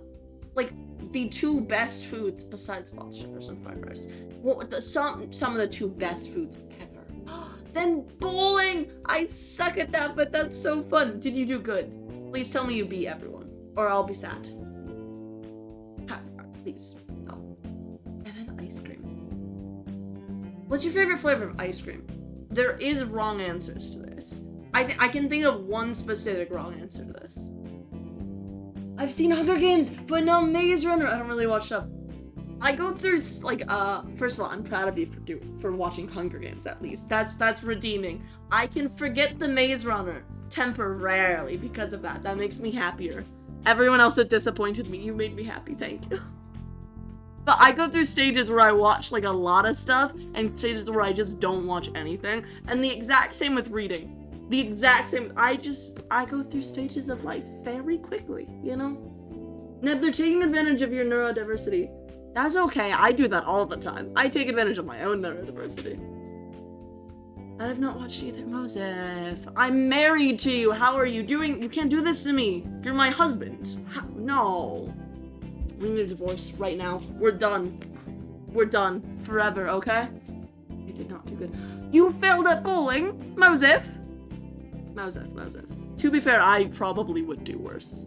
Like, the 2 best foods besides pot sugar and fried rice. Well, some of the 2 best foods ever. Then bowling! I suck at that, but that's so fun. Did you do good? Please tell me you beat everyone, or I'll be sad. Please. No. And then ice cream. What's your favorite flavor of ice cream? There is wrong answers to this. I can think of one specific wrong answer to this. I've seen Hunger Games, but not Maze Runner. I don't really watch stuff. I go through, like, first of all, I'm proud of you for watching Hunger Games, at least. That's redeeming. I can forget the Maze Runner temporarily because of that. That makes me happier. Everyone else that disappointed me, you made me happy, thank you. But I go through stages where I watch, like, a lot of stuff, and stages where I just don't watch anything. And the exact same with reading. The exact same. I go through stages of life very quickly, you know? Neb, they're taking advantage of your neurodiversity. That's okay, I do that all the time. I take advantage of my own neurodiversity. I have not watched either. Mosef, I'm married to you. How are you doing? You can't do this to me. You're my husband. No. We need a divorce right now. We're done. We're done. Forever, okay? You did not do good. You failed at bowling, Mosef. Mosef. To be fair, I probably would do worse.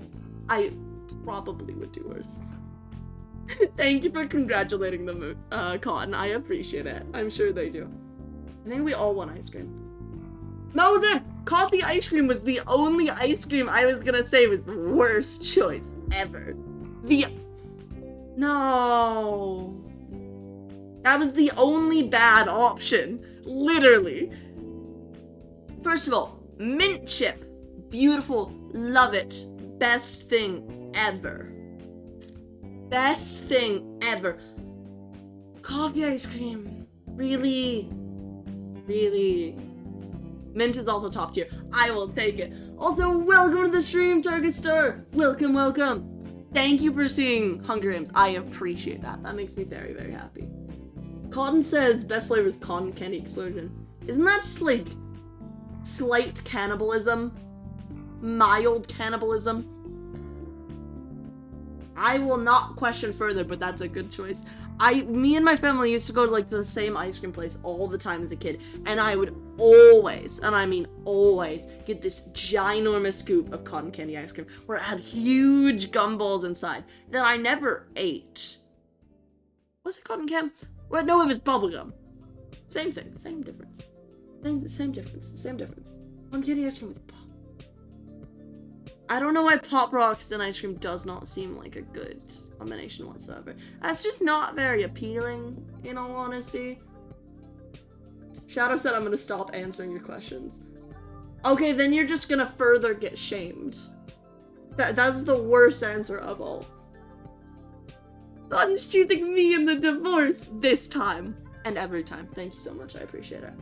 Thank you for congratulating them, Cotton. I appreciate it. I'm sure they do. I think we all want ice cream. Mosef! Coffee ice cream was the only ice cream I was gonna say was the worst choice ever. No. That was the only bad option. Literally. First of all, mint chip. Beautiful. Love it. Best thing ever. Best thing ever. Coffee ice cream. Really? Mint is also top tier. I will take it. Also, welcome to the stream, Target Star. Welcome. Thank you for seeing Hunger Games. I appreciate that. That makes me very, very happy. Cotton says best flavor is cotton candy explosion. Isn't that just like slight cannibalism? Mild cannibalism? I will not question further, but that's a good choice. Me and my family used to go to like the same ice cream place all the time as a kid, and I would always, and I mean always, get this ginormous scoop of cotton candy ice cream where it had huge gumballs inside that I never ate. Was it cotton candy? Well, no, it was bubblegum. Same thing, same difference. Same difference. Cotton candy ice cream with pop. I don't know why Pop Rocks and ice cream does not seem like a good combination whatsoever. That's just not very appealing, in all honesty. Shadow said I'm gonna stop answering your questions. Okay, then you're just gonna further get shamed. That's the worst answer of all. God's choosing me in the divorce this time. And every time. Thank you so much, I appreciate it.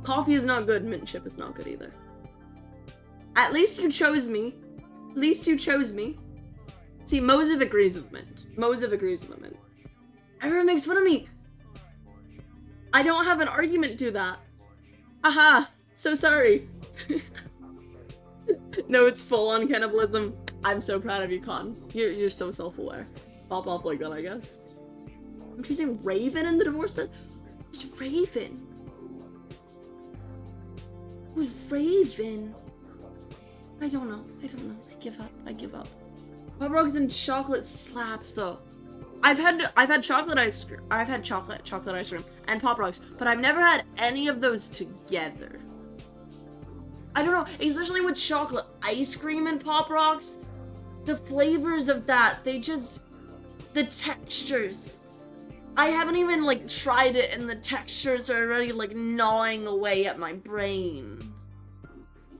Coffee is not good, mint chip is not good either. At least you chose me. See, Mosef agrees with mint. Everyone makes fun of me. I don't have an argument to that. Aha, so sorry. No, it's full on cannibalism. I'm so proud of you, Con. You're so self-aware. Pop off like that, I guess. I'm choosing Raven in the divorce then? Who's Raven? Who's Raven? I don't know. I give up. Pop Rocks and chocolate slaps though. I've had chocolate ice cream. I've had chocolate ice cream and Pop Rocks, but I've never had any of those together. I don't know, especially with chocolate ice cream and Pop Rocks, the flavors of that, the textures. I haven't even like tried it and the textures are already like gnawing away at my brain.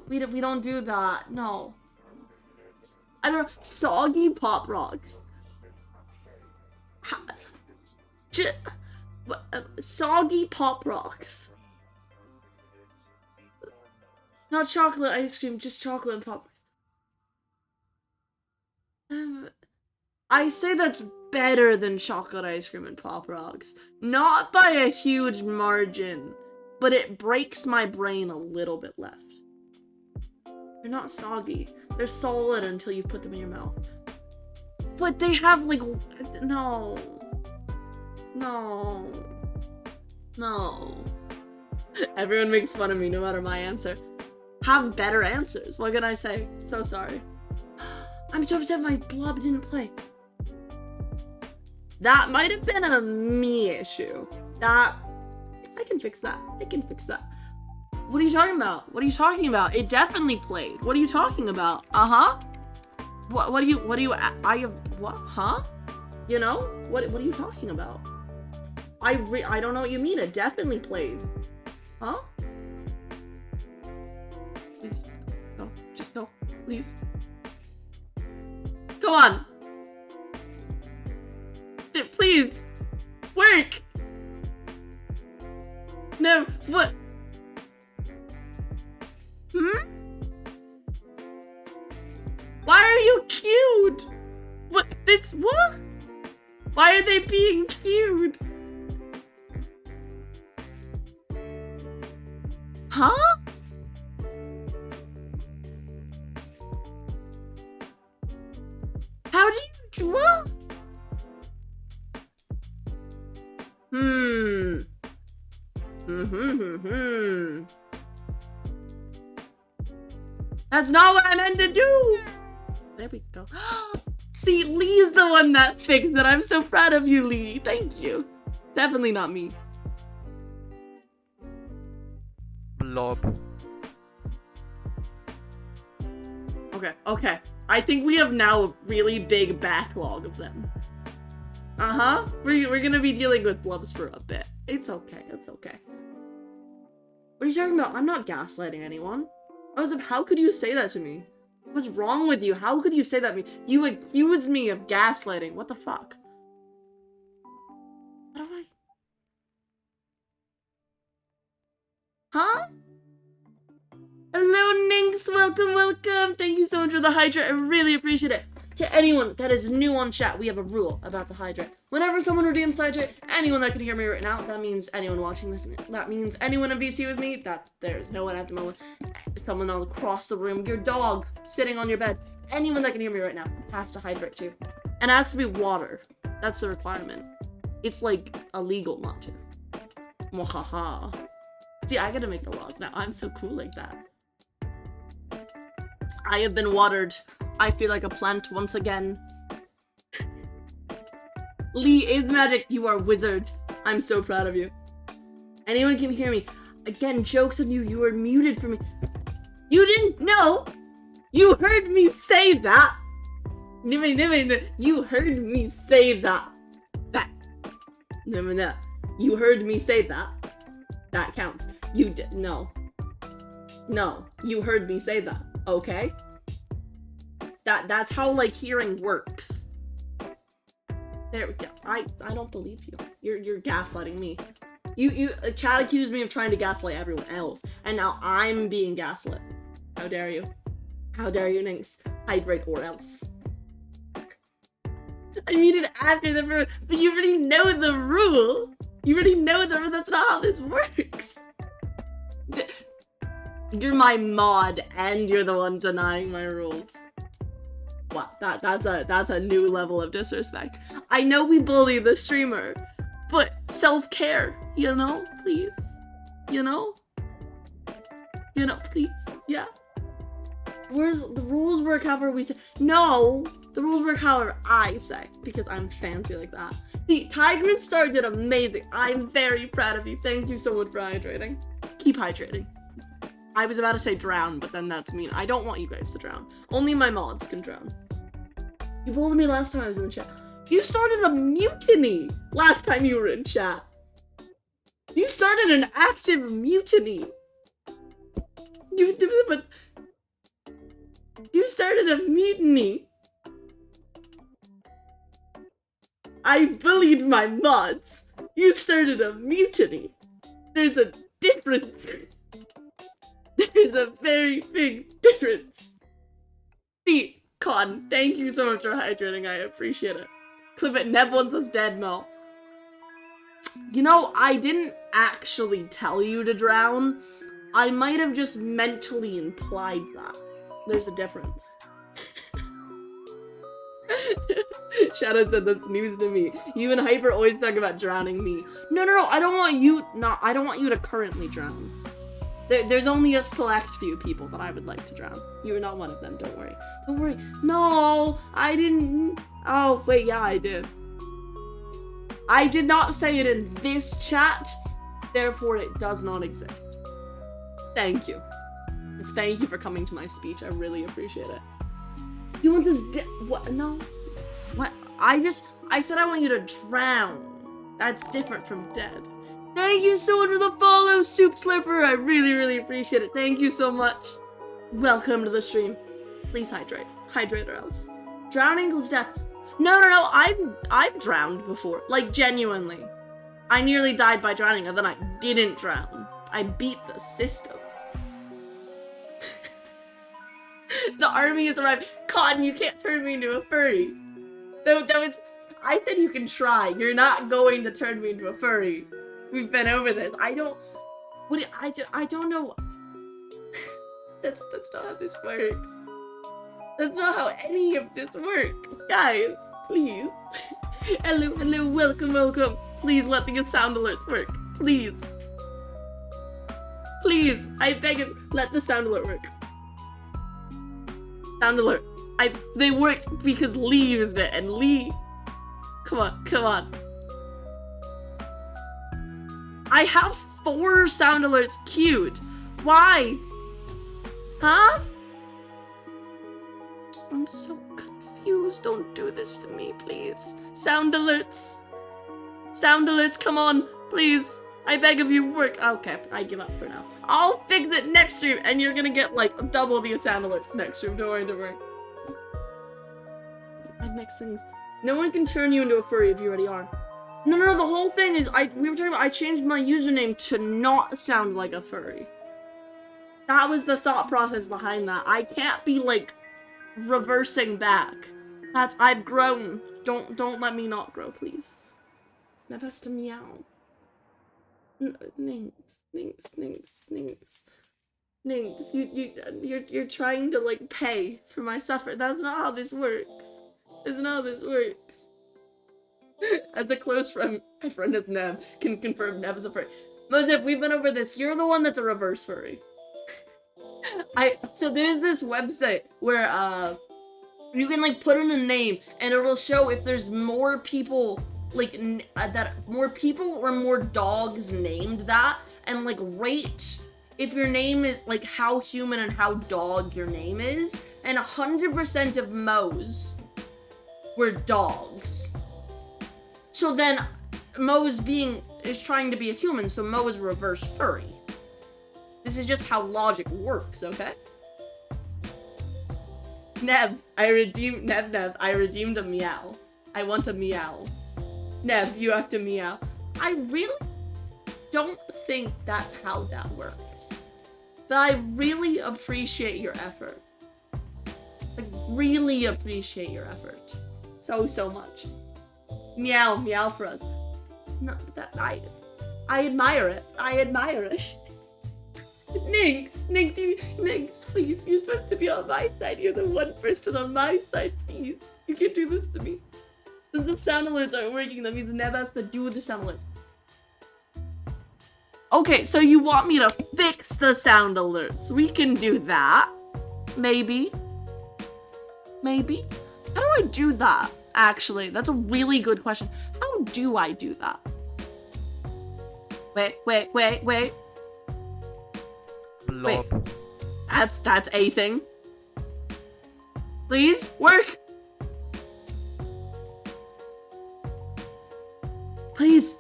We don't do that. No. I don't know. Soggy Pop Rocks. Soggy Pop Rocks. Not chocolate ice cream, just chocolate and Pop Rocks. I say that's better than chocolate ice cream and Pop Rocks. Not by a huge margin, but it breaks my brain a little bit left. They're not soggy. They're solid until you put them in your mouth. But they have like, no. Everyone makes fun of me no matter my answer. Have better answers. What can I say? So sorry. I'm so upset my blob didn't play. That might have been a me issue. I can fix that. I can fix that. What are you talking about? What are you talking about? It definitely played. What are you talking about? Uh-huh. What do you, what? Huh? You know? What are you talking about? I don't know what you mean. It definitely played. Huh? Please. Go. Just go. Please. Come on. Please. Work. No. What? Hmm? Why are you cute? What? What? Why are they being cute? Huh? How do you draw? That's not what I meant to do! There we go. See, Lee's the one that fixed it. I'm so proud of you, Lee. Thank you. Definitely not me. Blob. Okay. I think we have now a really big backlog of them. Uh-huh. We're gonna be dealing with blobs for a bit. It's okay. It's okay. What are you talking about? I'm not gaslighting anyone. How could you say that to me? What's wrong with you? How could you say that to me? You accused me of gaslighting. What the fuck? How do I? Huh? Hello, Ninx. Welcome. Thank you so much for the hydrate. I really appreciate it. To anyone that is new on chat, we have a rule about the hydrate. Whenever someone redeems hydrate, anyone that can hear me right now, that means anyone watching this, that means anyone in VC with me, that there's no one at the moment, someone all across the room, your dog sitting on your bed, anyone that can hear me right now has to hydrate too. And it has to be water. That's the requirement. It's like illegal not to. Mwahaha. See, I gotta make the laws now. I'm so cool like that. I have been watered. I feel like a plant once again. Lee is magic. You are a wizard. I'm so proud of you. Anyone can hear me. Again, joke's on you. You were muted for me. You didn't know. You heard me say that. You heard me say that. You heard me say that. That counts. You did. No. You heard me say that. Okay? That's how, like, hearing works. There we go. I don't believe you. You're gaslighting me. Chad accused me of trying to gaslight everyone else, and now I'm being gaslit. How dare you? How dare you, Ninx? Hydrate or else. I mean it after the rule, but you already know the rule. You already know the rule. That's not how this works. You're my mod, and you're the one denying my rules. Wow, that's a new level of disrespect. I know we bully the streamer, but self-care, you know, please, you know, please, yeah. Where's the rules work however we say? No, the rules work however I say, because I'm fancy like that. The Tigress Star did amazing. I'm very proud of you. Thank you so much for hydrating. Keep hydrating. I was about to say drown, but then that's mean. I don't want you guys to drown. Only my mods can drown. You bullied me last time I was in the chat. You started a mutiny last time you were in chat. You started an active mutiny. You started a mutiny. I bullied my mods. You started a mutiny. There's a difference. There's a very big difference. See, Con, thank you so much for hydrating. I appreciate it. Clip it. Nev wants us dead, Mo. You know, I didn't actually tell you to drown. I might have just mentally implied that. There's a difference. Shadow said that's news to me. You and Hyper always talk about drowning me. No, I don't want you to currently drown. There's only a select few people that I would like to drown. You're not one of them, don't worry. Don't worry. No, I didn't. Oh, wait, yeah, I did. I did not say it in this chat, therefore it does not exist. Thank you. Thank you for coming to my speech. I really appreciate it. You want this what? No. What? I said I want you to drown. That's different from dead. Thank you so much for the follow, Soup Slurper. I really, really appreciate it. Thank you so much. Welcome to the stream. Please hydrate. Hydrate or else. Drowning equals death. No. I've drowned before. Like, genuinely. I nearly died by drowning, and then I didn't drown. I beat the system. The army has arrived. Cotton, you can't turn me into a furry. I said you can try. You're not going to turn me into a furry. We've been over this. I don't know. That's not how this works. That's not how any of this works. Guys, please. Hello, welcome. Please let the sound alerts work. Please, I beg you, let the sound alert work. Sound alert. They worked because Lee used it, and Lee... Come on. I have 4 sound alerts queued. Why? Huh? I'm so confused. Don't do this to me, please. Sound alerts. Come on, please. I beg of you, work. Okay, I give up for now. I'll fix it next stream, and you're gonna get, like, double the sound alerts next stream. Don't worry. I mix things. No one can turn you into a furry if you already are. No, the whole thing is, we were talking about, I changed my username to not sound like a furry. That was the thought process behind that. I can't be, like, reversing back. I've grown. Don't let me not grow, please. Never has to meow. Ninx. You're trying to, like, pay for my suffering. That's not how this works. As a close friend, my friend is Nev, can confirm Nev is a furry. Mosif, we've been over this. You're the one that's a reverse furry. So there's this website where, you can, like, put in a name, and it'll show if there's more people, like, more people or more dogs named that, and, like, rate if your name is, like, how human and how dog your name is, and 100% of Mo's were dogs. So then, Mo's is trying to be a human, so Mo is a reverse furry. This is just how logic works, okay? Nev, I redeemed a meow. I want a meow. Nev, you have to meow. I really don't think that's how that works. But I really appreciate your effort. Like, really appreciate your effort. So much. Meow for us. No, I admire it. Ninx, please. You're supposed to be on my side. You're the one person on my side. Please. You can't do this to me. Since the sound alerts aren't working, that means Nev has to do with the sound alerts. Okay, so you want me to fix the sound alerts. We can do that. Maybe. How do I do that? Actually, that's a really good question. How do I do that? Wait. Blob. Wait. That's a thing. Please, work! Please!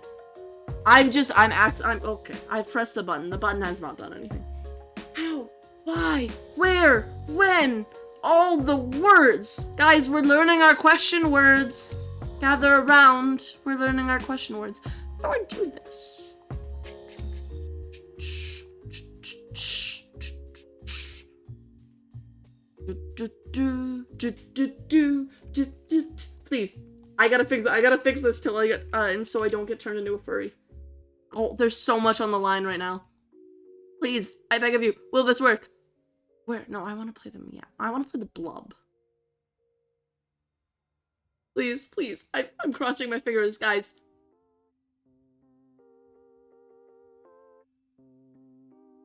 I'm okay. I've pressed the button. The button has not done anything. How? Why? Where? When? All the words! Guys, we're learning our question words. Gather around. We're learning our question words. How do I do this? Please. I gotta fix this till I get, and so I don't get turned into a furry. Oh, there's so much on the line right now. Please, I beg of you, will this work? Where? No, I want to play the meow. I want to play the blob. Please. I'm crossing my fingers, guys.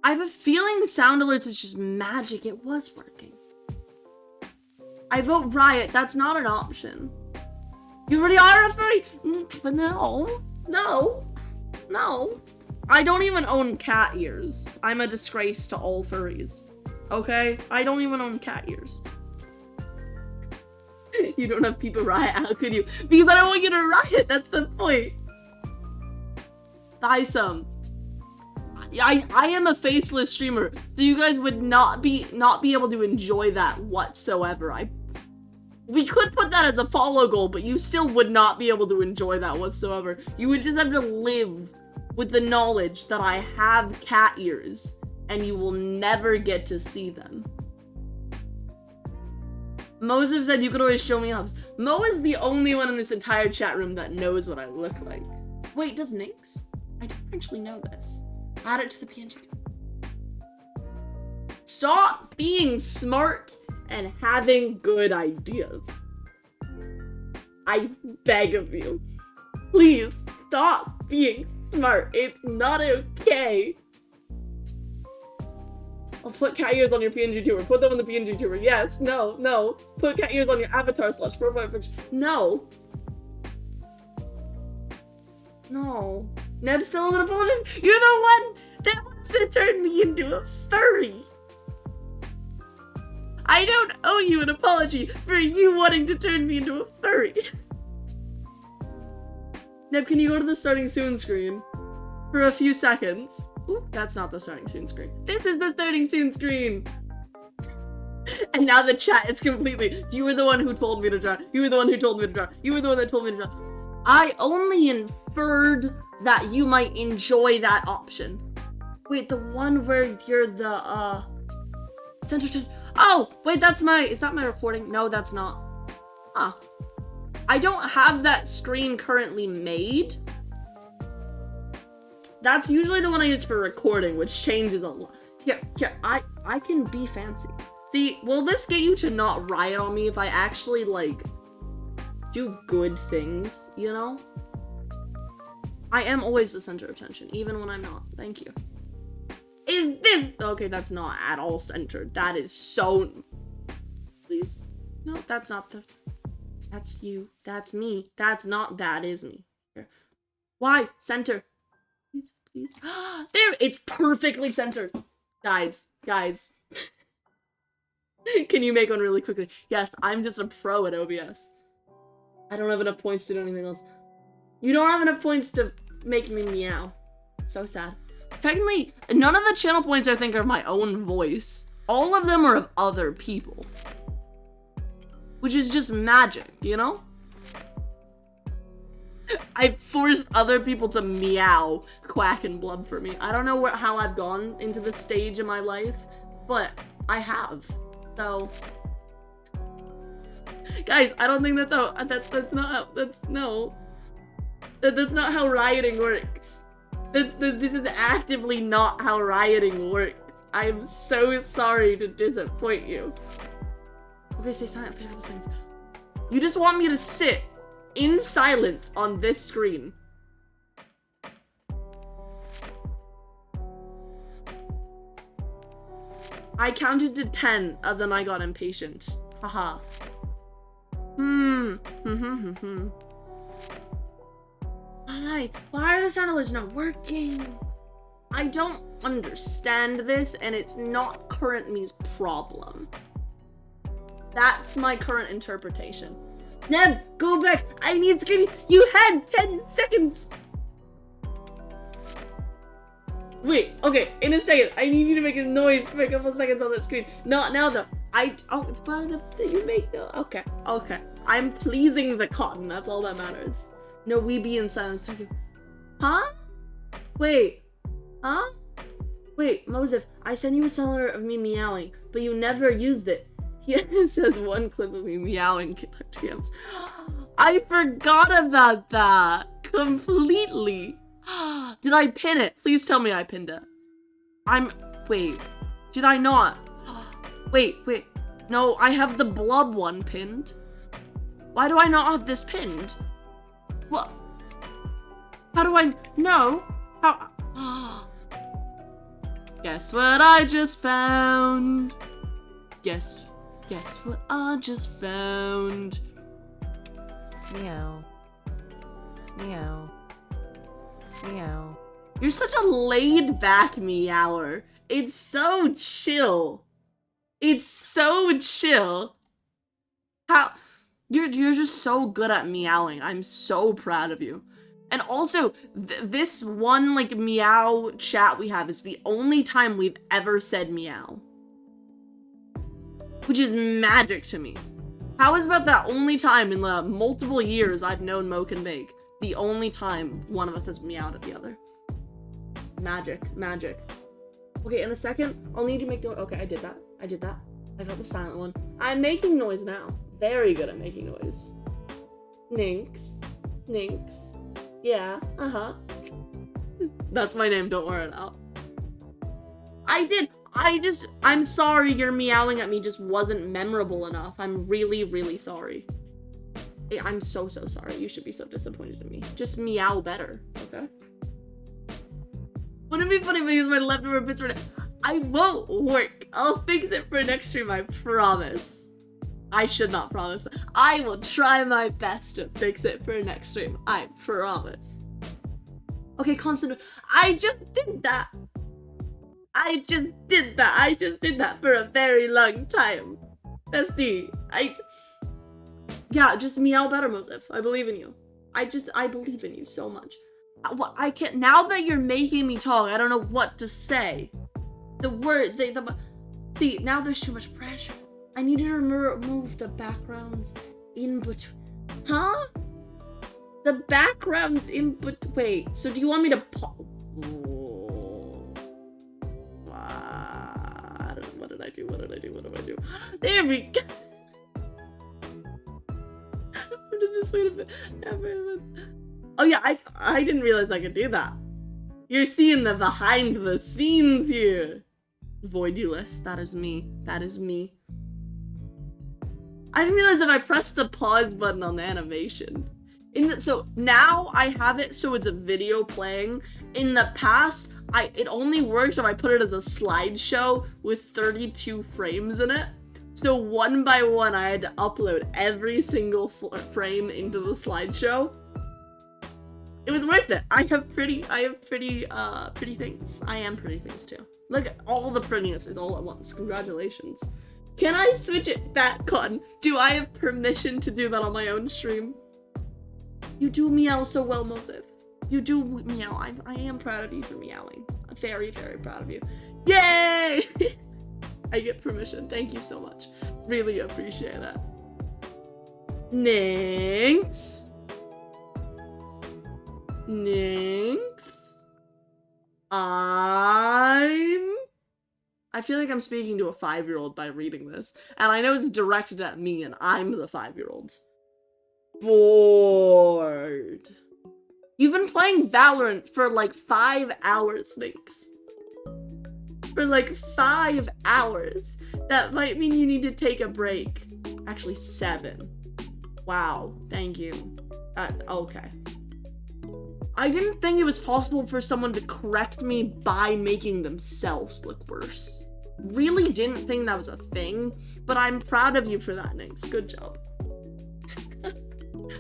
I have a feeling the sound alerts is just magic. It was working. I vote riot. That's not an option. You already are a furry! But no. I don't even own cat ears. I'm a disgrace to all furries. Okay? I don't even own cat ears. You don't have people riot, how could you? Because I don't want you to riot, that's the point. Buy some. I am a faceless streamer, so you guys would not be able to enjoy that whatsoever. We could put that as a follow goal, but you still would not be able to enjoy that whatsoever. You would just have to live with the knowledge that I have cat ears, and you will never get to see them. Moses said you could always show me hubs. Mo is the only one in this entire chat room that knows what I look like. Wait, does Nix? I don't actually know this. Add it to the PNG. Stop being smart and having good ideas. I beg of you. Please stop being smart. It's not okay. I'll put cat ears on your PNG tuber. Put them on the PNG tuber. Yes, no. Put cat ears on your avatar / profile picture. No. No. Neb still an apologist? You're the one that wants to turn me into a furry. I don't owe you an apology for you wanting to turn me into a furry. Neb, can you go to the starting soon screen for a few seconds? Ooh, that's not the starting soon screen. This is the starting soon screen. And now the chat is completely, you were the one who told me to draw. You were the one who told me to draw. You were the one that told me to draw. I only inferred that you might enjoy that option. Wait, the one where you're the, center to, oh, wait, is that my recording? No, that's not. Huh. I don't have that screen currently made. That's usually the one I use for recording, which changes a lot. Here, I can be fancy. See, will this get you to not riot on me if I actually, like, do good things, you know? I am always the center of attention, even when I'm not. Thank you. Is this... Okay, that's not at all centered. That is so... Please. No, that's not the... That's you. That's me. That's not... That is me. Here. Why? Center. Please, please. There! It's perfectly centered. Guys. Can you make one really quickly? Yes, I'm just a pro at OBS. I don't have enough points to do anything else. You don't have enough points to make me meow. So sad. Technically, none of the channel points I think are my own voice. All of them are of other people. Which is just magic, you know? I forced other people to meow, quack, and blub for me. I don't know how I've gone into this stage in my life, but I have. So... Guys, I don't think that's how, that's not how rioting works. This is actively not how rioting works. I am so sorry to disappoint you. Okay, stay silent for a couple seconds. You just want me to sit in silence on this screen. I counted to 10, and then I got impatient. Haha. Why are the sound alerts not working? I don't understand this, and it's not current me's problem. That's my current interpretation. Neb, go back! I need screen. You had 10 seconds! Wait, okay, in a second, I need you to make a noise for a couple seconds on that screen. Not now, though. It's part of the that you make, though. Okay. I'm pleasing the cotton, that's all that matters. No, we be in silence, thank you. Huh? Wait. Huh? Wait, Mosef, I sent you a cellular of me meowing, but you never used it. He says one clip of me meowing TMs. I forgot about that completely. Did I pin it? Please tell me I pinned it. Wait, did I not? Wait. No, I have the blub one pinned. Why do I not have this pinned? What? How do I know? How? Guess what I just found? Guess what I just found? Meow. Meow. Meow. You're such a laid-back meower. It's so chill. It's so chill. How you're just so good at meowing. I'm so proud of you. And also, this one like meow chat we have is the only time we've ever said meow, which is magic to me. How is about that only time in the multiple years I've known Moke and Bake, the only time one of us has meowed at the other? Magic, magic. Okay, in a second, I'll need you to make noise. Okay, I did that. I got the silent one. I'm making noise now. Very good at making noise. Ninx. Ninx. Yeah, uh-huh. That's my name, don't worry now. I'm sorry your meowing at me just wasn't memorable enough. I'm really, really sorry. I'm so sorry. You should be so disappointed in me. Just meow better, okay? Wouldn't it be funny if I use my leftover bits right now? I won't work. I'll fix it for next stream, I promise. I should not promise. I will try my best to fix it for next stream. I promise. Okay, constant. I just did that. I just did that for a very long time. Bestie, yeah, just meow better, Mosef. I believe in you. I believe in you so much. I can't, now that you're making me talk, I don't know what to say. See, now there's too much pressure. I need to remove the backgrounds in between. Huh? The backgrounds in between. Wait, so do you want me to I don't know, what did I do? There we go. Just wait a bit. Oh yeah, I didn't realize I could do that. You're seeing the behind the scenes here. Voidulous, that is me. That is me. I didn't realize if I pressed the pause button on the animation. So now I have it so it's a video playing. In the past, it only worked if I put it as a slideshow with 32 frames in it. So one by one, I had to upload every single frame into the slideshow. It was worth it. I have pretty things. I am pretty things too. Look at all the prettiness is all at once. Congratulations. Can I switch it back on? Do I have permission to do that on my own stream? You do meow so well, Mosef. You do meow. I am proud of you for meowing. I'm very, very proud of you. Yay! I get permission. Thank you so much. Really appreciate that. Ninx. I feel like I'm speaking to a 5-year-old by reading this. And I know it's directed at me and I'm the 5-year-old. Bored. You've been playing Valorant for like 5 hours, Ninx. For like 5 hours. That might mean you need to take a break. Actually, 7. Wow, thank you. Okay. I didn't think it was possible for someone to correct me by making themselves look worse. Really didn't think that was a thing, but I'm proud of you for that, Ninx. Good job.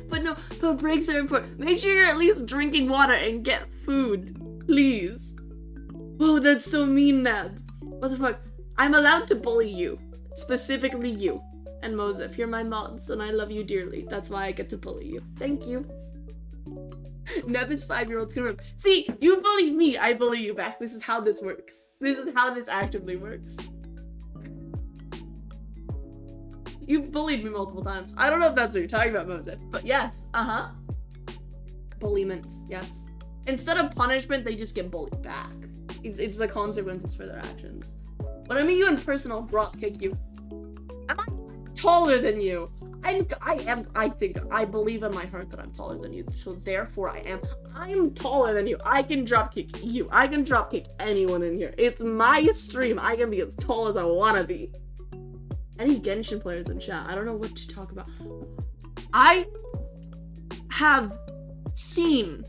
But breaks are important. Make sure you're at least drinking water and get food. Please. Whoa, that's so mean, Mab. What the fuck? I'm allowed to bully you. Specifically you. And Mosef, you're my mods, and I love you dearly. That's why I get to bully you. Thank you. Neb is 5-year-old's gonna remember. See, you bully me, I bully you back. This is how this works. This is how this actively works. You've bullied me multiple times. I don't know if that's what you're talking about, Mosef, but yes, Bulliment, yes. Instead of punishment, they just get bullied back. It's the consequences for their actions. When I meet you in person, I'll drop kick you. Am I taller than you? I believe in my heart that I'm taller than you, so therefore I'm taller than you. I can drop kick you. I can drop kick anyone in here. It's my stream. I can be as tall as I wanna be. Any Genshin players in chat? I don't know what to talk about. I have seen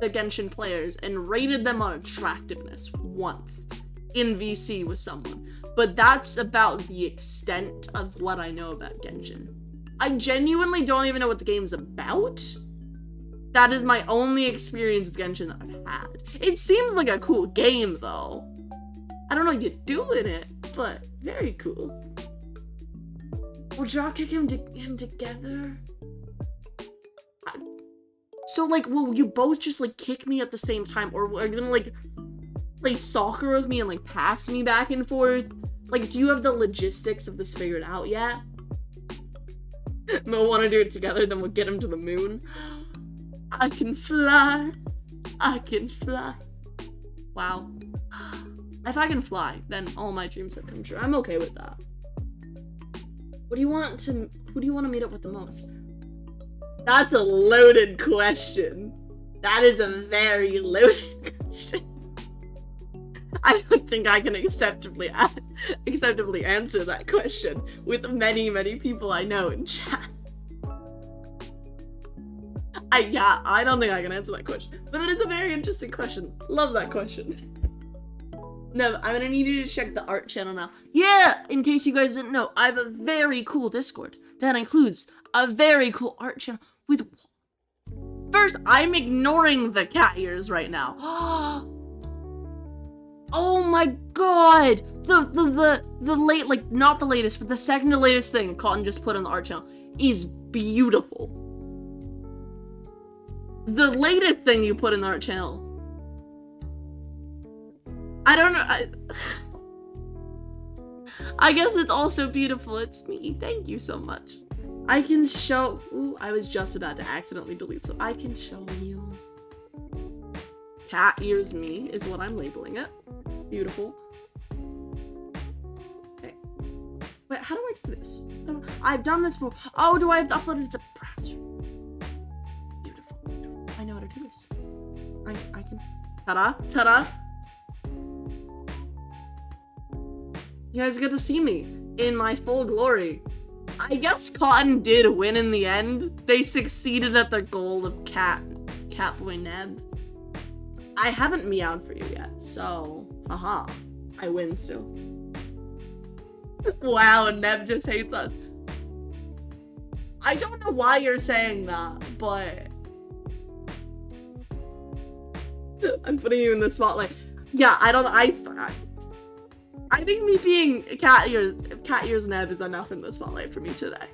the Genshin players and rated them on attractiveness once in VC with someone, but that's about the extent of what I know about Genshin. I genuinely don't even know what the game's about. That is my only experience with Genshin that I've had. It seems like a cool game, though. I don't know what you do in it, but very cool. We'll dropkick him together. So, like, will you both just, like, kick me at the same time? Or are you gonna, like, play soccer with me and, like, pass me back and forth? Like, do you have the logistics of this figured out yet? We'll want to do it together, then we'll get him to the moon. I can fly. I can fly. Wow. If I can fly, then all my dreams have come true. I'm okay with that. Who do you want to meet up with the most? That's a loaded question. That is a very loaded question. I don't think I can acceptably answer that question with many, many people I know in chat. I don't think I can answer that question. But it is a very interesting question. Love that question. No, I'm gonna need you to check the art channel now. Yeah, in case you guys didn't know, I have a very cool Discord that includes a very cool art channel with... First, I'm ignoring the cat ears right now. Oh my god! The late, like, not the latest, but the second to latest thing Cotton just put on the art channel is beautiful. The latest thing you put in the art channel, I don't know, I guess it's also beautiful. It's me. Thank you so much. I can show... Ooh, I was just about to accidentally delete, so I can show you. Cat ears me is what I'm labeling it. Beautiful. Okay. Wait, how do I do this? I've done this before. Oh, do I have to upload it to browser? Beautiful. I know how to do this. I can... Ta-da! Ta-da! You guys get to see me in my full glory. I guess Cotton did win in the end. They succeeded at their goal of Catboy Neb. I haven't meowed for you yet, so haha, I win still. Wow, Neb just hates us. I don't know why you're saying that, but I'm putting you in the spotlight. Yeah, I think me being cat ears Neb is enough in the spotlight for me today.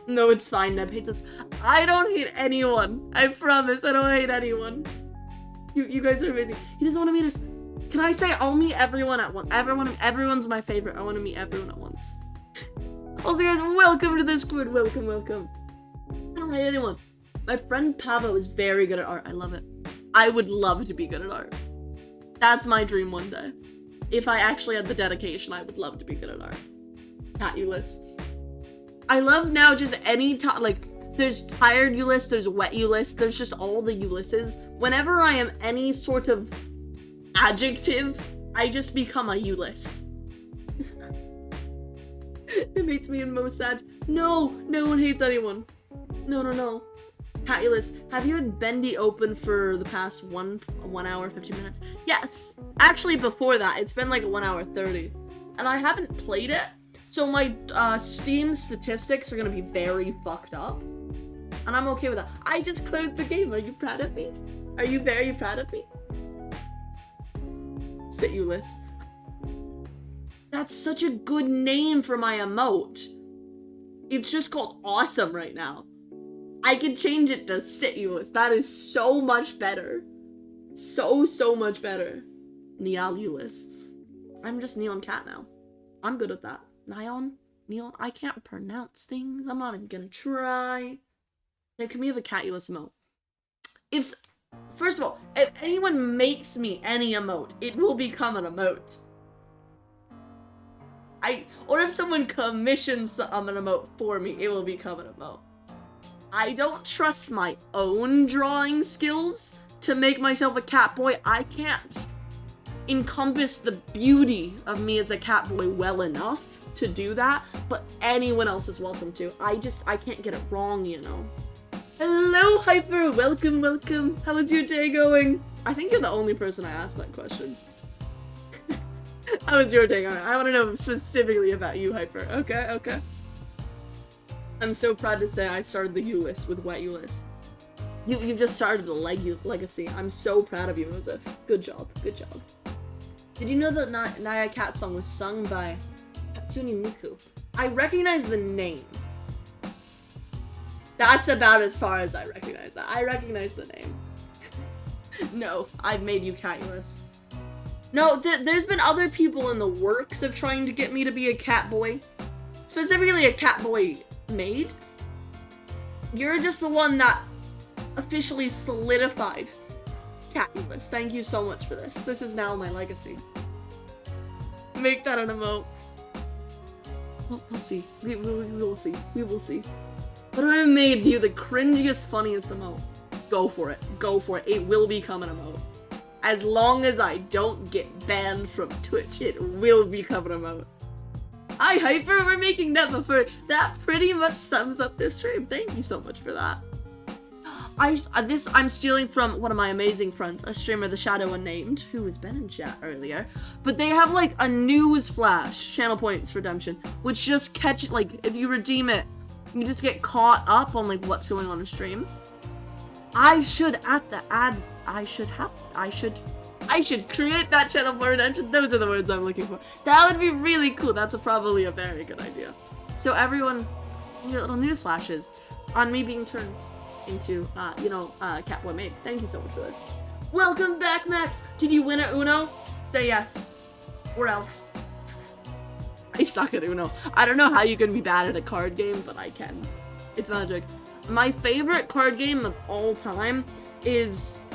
No, it's fine. Neb hates us. I don't hate anyone. I promise. I don't hate anyone. You guys are amazing. He doesn't want to meet us. Can I say I'll meet everyone at once? Everyone's my favorite. I want to meet everyone at once. Also, guys, welcome to the Discord. Welcome, welcome. I don't hate anyone. My friend Pavo is very good at art. I love it. I would love to be good at art. That's my dream one day. If I actually had the dedication, I would love to be good at art. Cat Ulyss. I love now just any time, like, there's tired Ulyss, there's wet Ulyss, there's just all the Ulysses. Whenever I am any sort of adjective, I just become a Ulyss. It makes me and Mo sad. No, no one hates anyone. No, no, no. Cat Ulyss, have you had Bendy open for the past 1 hour, 15 minutes? Yes. Actually, before that, it's been like 1 hour, 30. And I haven't played it, so my Steam statistics are gonna be very fucked up. And I'm okay with that. I just closed the game. Are you proud of me? Are you very proud of me? Sit Ulyss. That's such a good name for my emote. It's just called Awesome right now. I can change it to Sit Ulyss. That is so much better. So much better. Neon Ulyss. I'm just Neon Cat now. I'm good at that. Neon? Neon? I can't pronounce things. I'm not even gonna try. Hey, can we have a Cat Ulyss emote? First of all, if anyone makes me any emote, it will become an emote. Or if someone commissions an emote for me, it will become an emote. I don't trust my own drawing skills to make myself a cat boy. I can't encompass the beauty of me as a cat boy well enough to do that, but anyone else is welcome to. I can't get it wrong, you know. Hello, Hyper! Welcome, welcome. How is your day going? I think you're the only person I asked that question. How was your take on it? I want to know specifically about you, Hyper. Okay, okay. I'm so proud to say I started the U list with Wet U list. You've just started the legacy. I'm so proud of you, Mosef. Good job, good job. Did you know that Naya Cat song was sung by Hatsune Miku? I recognize the name. That's about as far as I recognize that. I recognize the name. No, I've made you Catulus. No, there's been other people in the works of trying to get me to be a cat boy. Specifically a cat boy maid. You're just the one that officially solidified Catulus. Thank you so much for this. This is now my legacy. Make that an emote. We'll see. We will see. We will see. What if I made you the cringiest, funniest emote? Go for it. Go for it. It will become an emote. As long as I don't get banned from Twitch, it will become an emote. Hi, Hyper! We're making that before. That pretty much sums up this stream. Thank you so much for that. I'm stealing from one of my amazing friends, a streamer, The Shadow Unnamed, who has been in chat earlier. But they have, like, a news flash, channel points redemption, which just catch, like, if you redeem it, you just get caught up on, like, what's going on in stream. I should create that channel for redemption. Those are the words I'm looking for. That would be really cool. That's probably a very good idea. So everyone, your little news flashes on me being turned into, Catboy Maid. Thank you so much for this. Welcome back, Max. Did you win at Uno? Say yes. Or else. I suck at Uno. I don't know how you can be bad at a card game, but I can. It's magic. My favorite card game of all time is...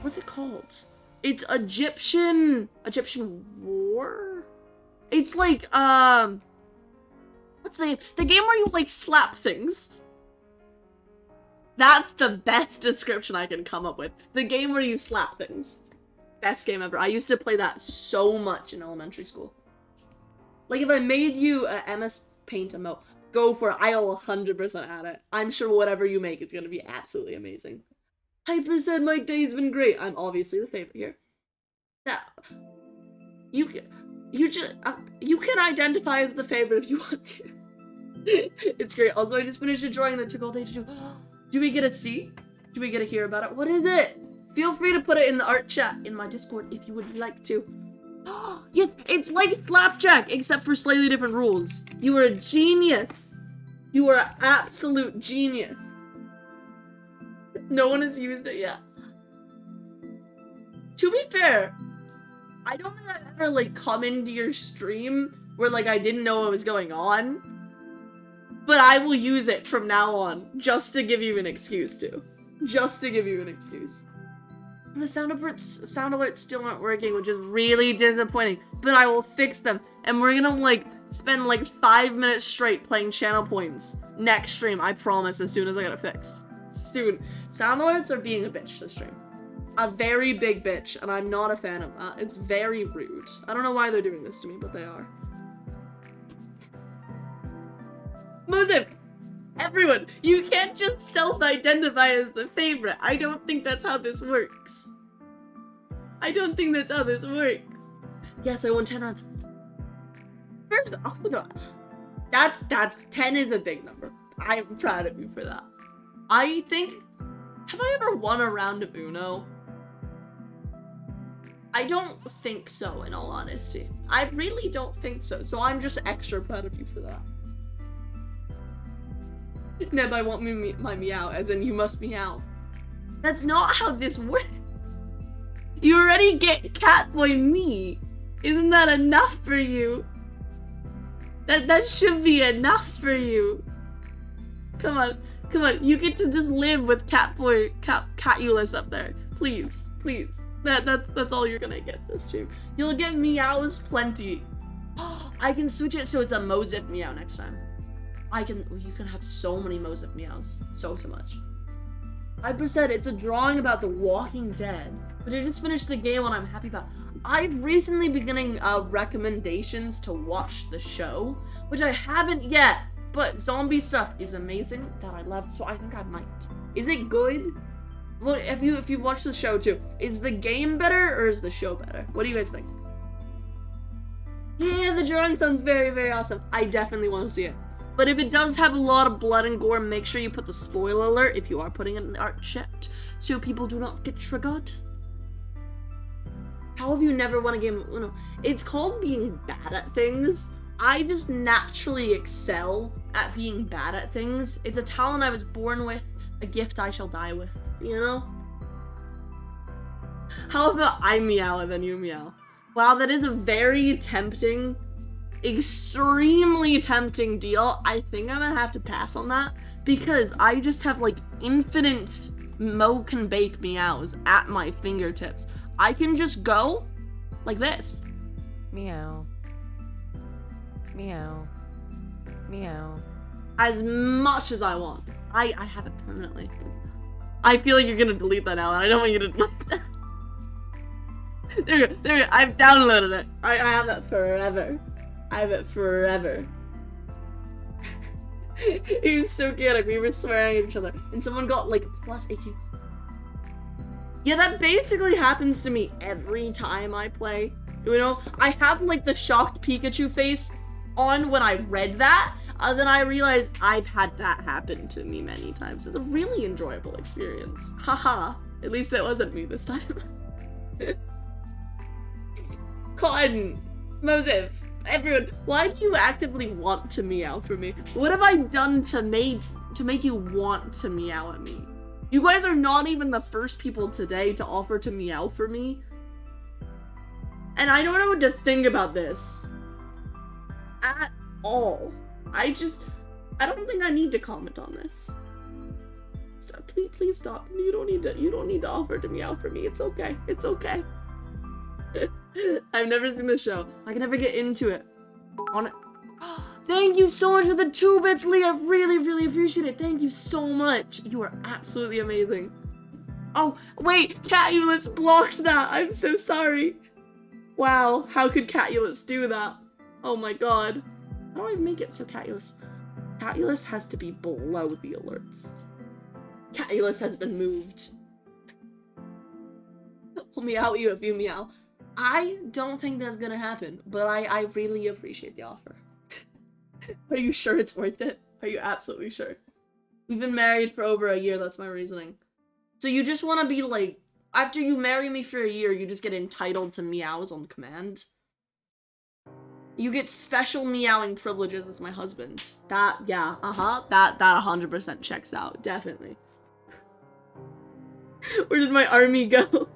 what's it called? It's Egyptian War? It's like, what's the name? The game where you, like, slap things. That's the best description I can come up with. The game where you slap things. Best game ever. I used to play that so much in elementary school. Like, if I made you a MS Paint emote, go for it. I'll 100% add it. I'm sure whatever you make is gonna be absolutely amazing. Hyper said my day's been great. I'm obviously the favorite here. That you can identify as the favorite if you want to. It's great. Also, I just finished a drawing that took all day to do. Do we get a see? Do we get to hear about it? What is it? Feel free to put it in the art chat in my Discord if you would like to. Yes, it's like Slapjack, except for slightly different rules. You are a genius. You are an absolute genius. No one has used it yet. To be fair, I don't think I've ever, like, come into your stream where, like, I didn't know what was going on. But I will use it from now on, just to give you an excuse to. Just to give you an excuse. The sound alerts still aren't working, which is really disappointing. But I will fix them. And we're gonna, like, spend, like, 5 minutes straight playing channel points next stream, I promise, as soon as I get it fixed. Soon. Sound alerts are being a bitch this stream. A very big bitch, and I'm not a fan of that. It's very rude. I don't know why they're doing this to me, but they are. Mosef! Everyone, you can't just self-identify as the favorite. I don't think that's how this works. I don't think that's how this works. Yes, I won 10 rounds. That's 10 is a big number. I'm proud of you for that. I think... have I ever won a round of Uno? I don't think so, in all honesty. I really don't think so, so I'm just extra proud of you for that. Neb, I want my meow, as in you must meow. That's not how this works. You already get Catboy me. Isn't that enough for you? That should be enough for you. Come on, come on. You get to just live with Catulus up there. Please, please. That's all you're gonna get this stream. You'll get meows plenty. I can switch it so it's a Mosef meow next time. You can have so many Mosef meows. So much. Hyper said it's a drawing about The Walking Dead, but I just finished the game and I'm happy about. I've recently been getting recommendations to watch the show, which I haven't yet, but zombie stuff is amazing that I love, so I think I might. Is it good? Well, if you watch the show too, is the game better or is the show better? What do you guys think? Yeah, the drawing sounds very, very awesome. I definitely want to see it. But if it does have a lot of blood and gore, make sure you put the spoiler alert if you are putting it in the art chat, so people do not get triggered. How have you never won a game of Uno? It's called being bad at things. I just naturally excel at being bad at things. It's a talent I was born with, a gift I shall die with, you know? How about I meow and then you meow? Wow, that is a very tempting, extremely tempting deal. I think I'm gonna have to pass on that because I just have like infinite Mo can bake meows at my fingertips. I can just go like this. Meow. Meow. Meow. As much as I want. I have it permanently. I feel like you're gonna delete that now, and I don't want you to delete that. There you go, there you go. I've downloaded it. I have it forever. I have it forever. It was so chaotic. We were swearing at each other, and someone got like plus 18. Yeah, that basically happens to me every time I play. You know, I have like the shocked Pikachu face on when I read that, then I realized I've had that happen to me many times. It's a really enjoyable experience. Haha. At least it wasn't me this time. Cotton, Moses, everyone, why do you actively want to meow for me? What have I done to make you want to meow at me? You guys are not even the first people today to offer to meow for me. And I don't know what to think about this. At all. I don't think I need to comment on this. Stop, please stop. You don't need to offer to meow for me. It's okay. It's okay. I've never seen the show. I can never get into it. Thank you so much for the 2 bits, Lee. I really, really appreciate it. Thank you so much. You are absolutely amazing. Oh, wait, Catulus blocked that. I'm so sorry. Wow, how could Catulus do that? Oh my god. How do I make it so Catulus has to be below the alerts? Catulus has been moved. I'll meow you if you meow. I don't think that's gonna happen, but I really appreciate the offer. Are you sure it's worth it? Are you absolutely sure? We've been married for over a year, that's my reasoning. So you just want to be like, after you marry me for a year, you just get entitled to meows on command? You get special meowing privileges as my husband. That 100% checks out, definitely. Where did my army go?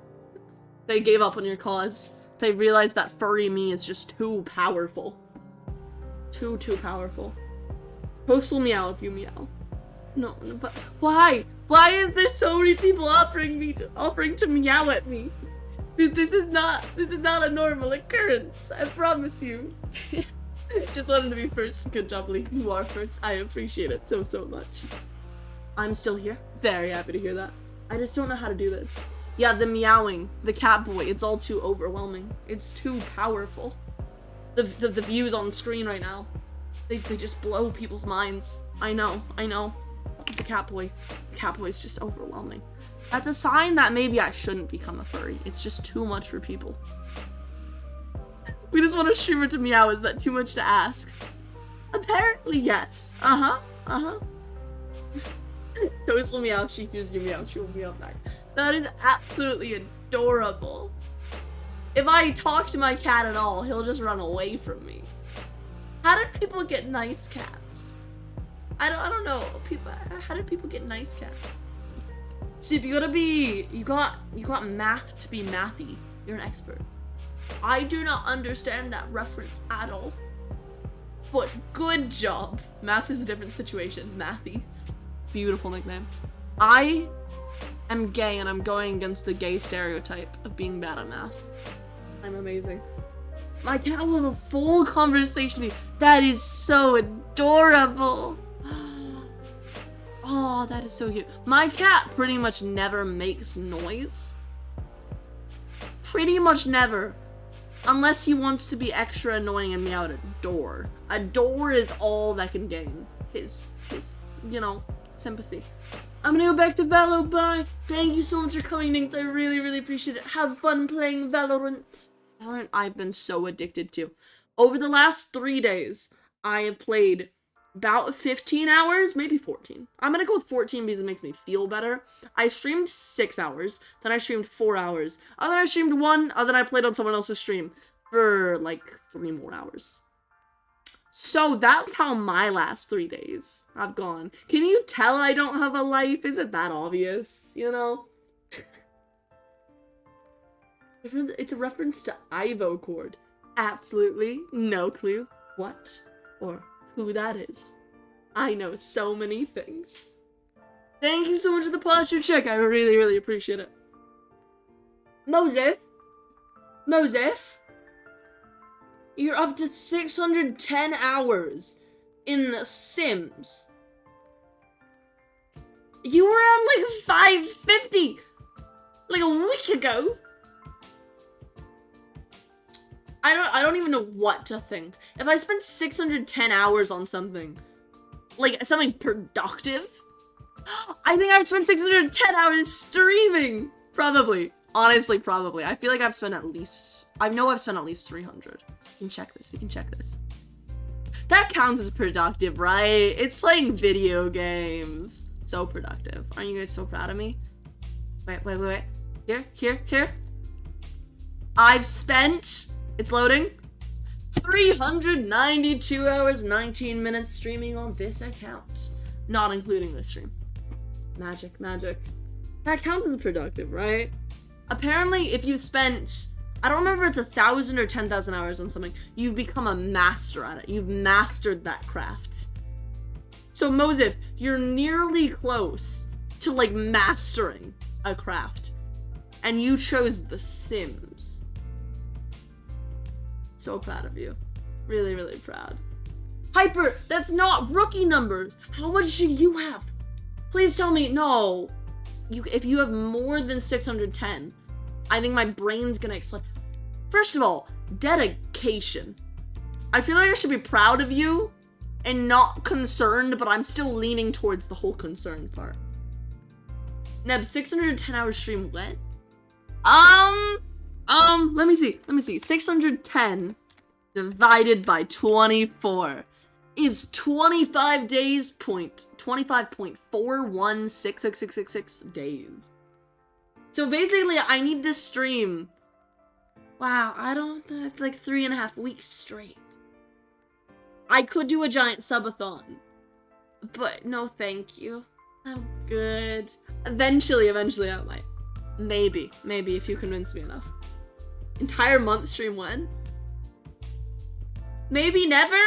They gave up on your cause. They realized that furry me is just too powerful. Too powerful. Post will meow if you meow. No, but why? Why is there so many people offering to meow at me? This is not a normal occurrence. I promise you. Just wanted to be first. Good job, Lee. You are first. I appreciate it so much. I'm still here. Very happy to hear that. I just don't know how to do this. Yeah, the meowing, the cat boy, it's all too overwhelming. It's too powerful. The views on screen right now, they just blow people's minds. I know. The cat boy is just overwhelming. That's a sign that maybe I shouldn't become a furry. It's just too much for people. We just want a streamer to meow. Is that too much to ask? Apparently, yes. Toast will meow, she hears you meow, she will meow back. That is absolutely adorable. If I talk to my cat at all, he'll just run away from me. How did people get nice cats? I don't know. How did people get nice cats? See, you got math to be mathy. You're an expert. I do not understand that reference at all. But good job. Math is a different situation. Mathy. Beautiful nickname. I am gay and I'm going against the gay stereotype of being bad at math. I'm amazing. My cat will have a full conversation with me. That is so adorable. Oh, that is so cute. My cat pretty much never makes noise. Pretty much never. Unless he wants to be extra annoying and meow at a door. A door is all that can gain his, sympathy. I'm gonna go back to Valo, bye! Thank you so much for coming, Ninx, I really, really appreciate it. Have fun playing Valorant. Valorant I've been so addicted to. Over the last 3 days, I have played about 15 hours, maybe 14. I'm gonna go with 14 because it makes me feel better. I streamed 6 hours, then I streamed 4 hours, and then I streamed 1, and then I played on someone else's stream for like 3 more hours. So that's how my last 3 days have gone. Can you tell I don't have a life? Is it that obvious, you know? It's a reference to Ivo Chord. Absolutely no clue what or who that is. I know so many things. Thank you so much for the posture check. I really, really appreciate it. Mosef, you're up to 610 hours in The Sims. You were on like 550 like a week ago. I don't even know what to think. If I spent 610 hours on something, like something productive, I think I've spent 610 hours streaming. Probably. Honestly, probably. I feel like I've spent at least, I know I've spent at least 300. We can check this. That counts as productive, right? It's playing video games. So productive. Aren't you guys so proud of me? Wait. Here. I've spent, it's loading, 392 hours, 19 minutes streaming on this account. Not including this stream. Magic. That counts as productive, right? Apparently, if you spent, I don't remember if it's 1,000 or 10,000 hours on something, you've become a master at it. You've mastered that craft. So, Mosef, you're nearly close to, like, mastering a craft. And you chose The Sims. So proud of you. Really, really proud. Hyper, that's not rookie numbers. How much should you have? Please tell me, no. If you have more than 610, I think my brain's gonna explode. First of all, dedication. I feel like I should be proud of you and not concerned, but I'm still leaning towards the whole concern part. Neb, 610 hour stream when? Let me see. 610 divided by 24 is 25 days point 25.416666 days. So basically, I need to stream. Wow, like 3.5 weeks straight. I could do a giant subathon, but no, thank you. I'm good. Eventually, I might. Maybe if you convince me enough. Entire month stream when? Maybe never?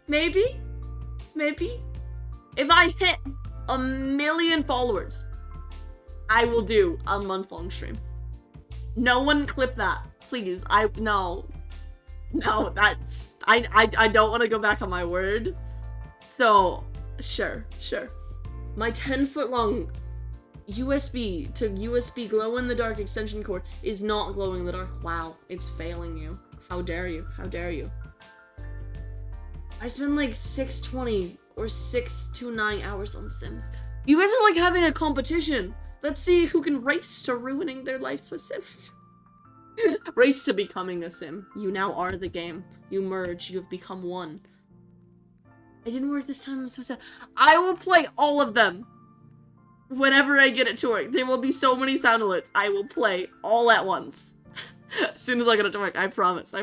Maybe? If I hit 1 million followers, I will do a month-long stream. No one clip that, please. No, that I don't want to go back on my word. So, sure. My 10-foot-long USB to USB glow-in-the-dark extension cord is not glowing in the dark. Wow, it's failing you. How dare you? I spend like 620 or 629 hours on Sims. You guys are like having a competition. Let's see who can race to ruining their lives with Sims. Race to becoming a Sim. You now are the game. You merge. You have become one. It didn't work this time. I'm so sad. I will play all of them. Whenever I get it to work. There will be so many sound alerts. I will play all at once. As soon as I get it to work. I promise.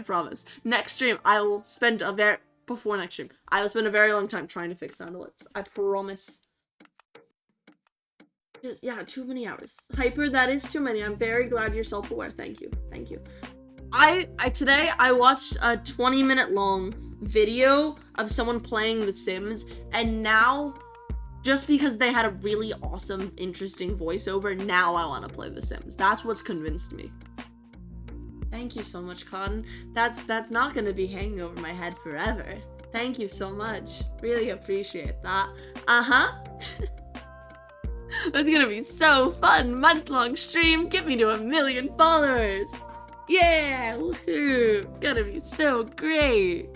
Next stream, I will spend before next stream, I will spend a very long time trying to fix sound alerts. I promise. Yeah, too many hours. Hyper, that is too many. I'm very glad you're self-aware. Thank you. Today, I watched a 20-minute long video of someone playing The Sims, and now, just because they had a really awesome, interesting voiceover, now I want to play The Sims. That's what's convinced me. Thank you so much, Cotton. That's not gonna be hanging over my head forever. Thank you so much. Really appreciate that. That's gonna be so fun. Month-long stream. Get me to 1 million followers. Yeah, woohoo. Gonna be so great.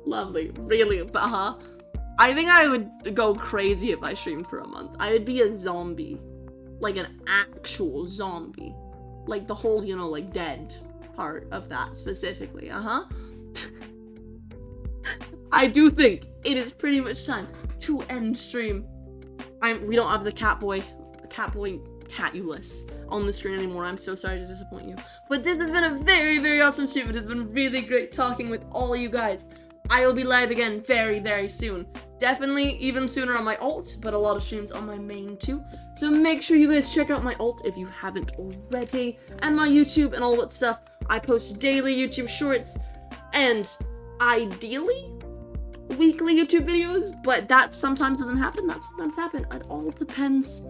Lovely. Really, I think I would go crazy if I streamed for a month. I would be a zombie. Like an actual zombie. Like the whole, like dead. part of that specifically, I do think it is pretty much time to end stream. We don't have the Catulus on the screen anymore. I'm so sorry to disappoint you. But this has been a very, very awesome stream. It has been really great talking with all you guys. I will be live again very, very soon. Definitely even sooner on my alt, but a lot of streams on my main too. So make sure you guys check out my alt if you haven't already, and my YouTube and all that stuff. I post daily YouTube shorts, and ideally weekly YouTube videos, but that sometimes doesn't happen. That sometimes happens. It all depends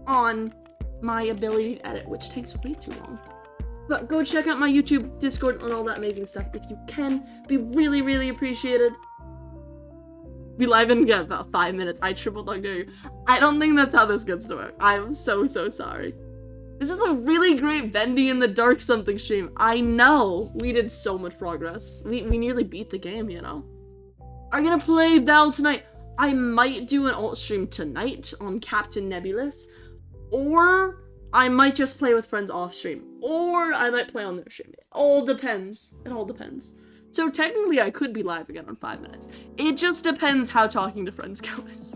on my ability to edit, which takes way too long. But go check out my YouTube, Discord, and all that amazing stuff if you can. Be really, really appreciated. Be live in about 5 minutes. I triple dog dare you. I don't think that's how this gets to work. I'm so sorry. This is a really great Bendy in the Dark something stream. I know. We did so much progress. We nearly beat the game, you know. I'm gonna play Val tonight. I might do an alt stream tonight on Captain Nebulous, or I might just play with friends off stream, or I might play on their stream. It all depends. It all depends. So technically I could be live again in 5 minutes. It just depends how talking to friends goes.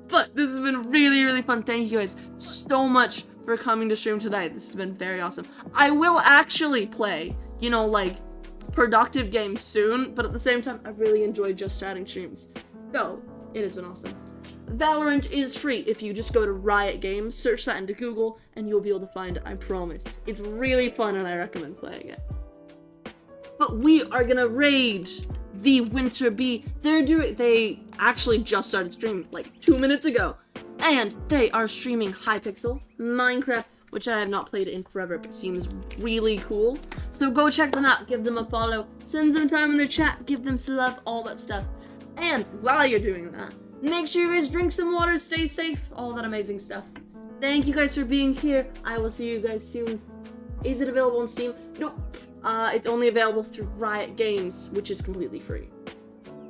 But this has been really, really fun. Thank you guys so much for coming to stream tonight. This has been very awesome. I will actually play, you know, like, productive games soon, but at the same time, I really enjoyed just starting streams. So, it has been awesome. Valorant is free. If you just go to Riot Games, search that into Google, and you'll be able to find it, I promise. It's really fun, and I recommend playing it. But we are gonna raid the Winter Bee. They actually just started streaming like 2 minutes ago, and they are streaming Hypixel, Minecraft, which I have not played in forever, but seems really cool. So go check them out, give them a follow, send some time in their chat, give them some love, all that stuff. And while you're doing that, make sure you guys drink some water, stay safe, all that amazing stuff. Thank you guys for being here. I will see you guys soon. Is it available on Steam? Nope. It's only available through Riot Games, which is completely free.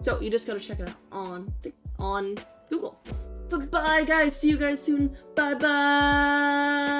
So you just gotta check it out on Google. But bye guys, see you guys soon. Bye bye.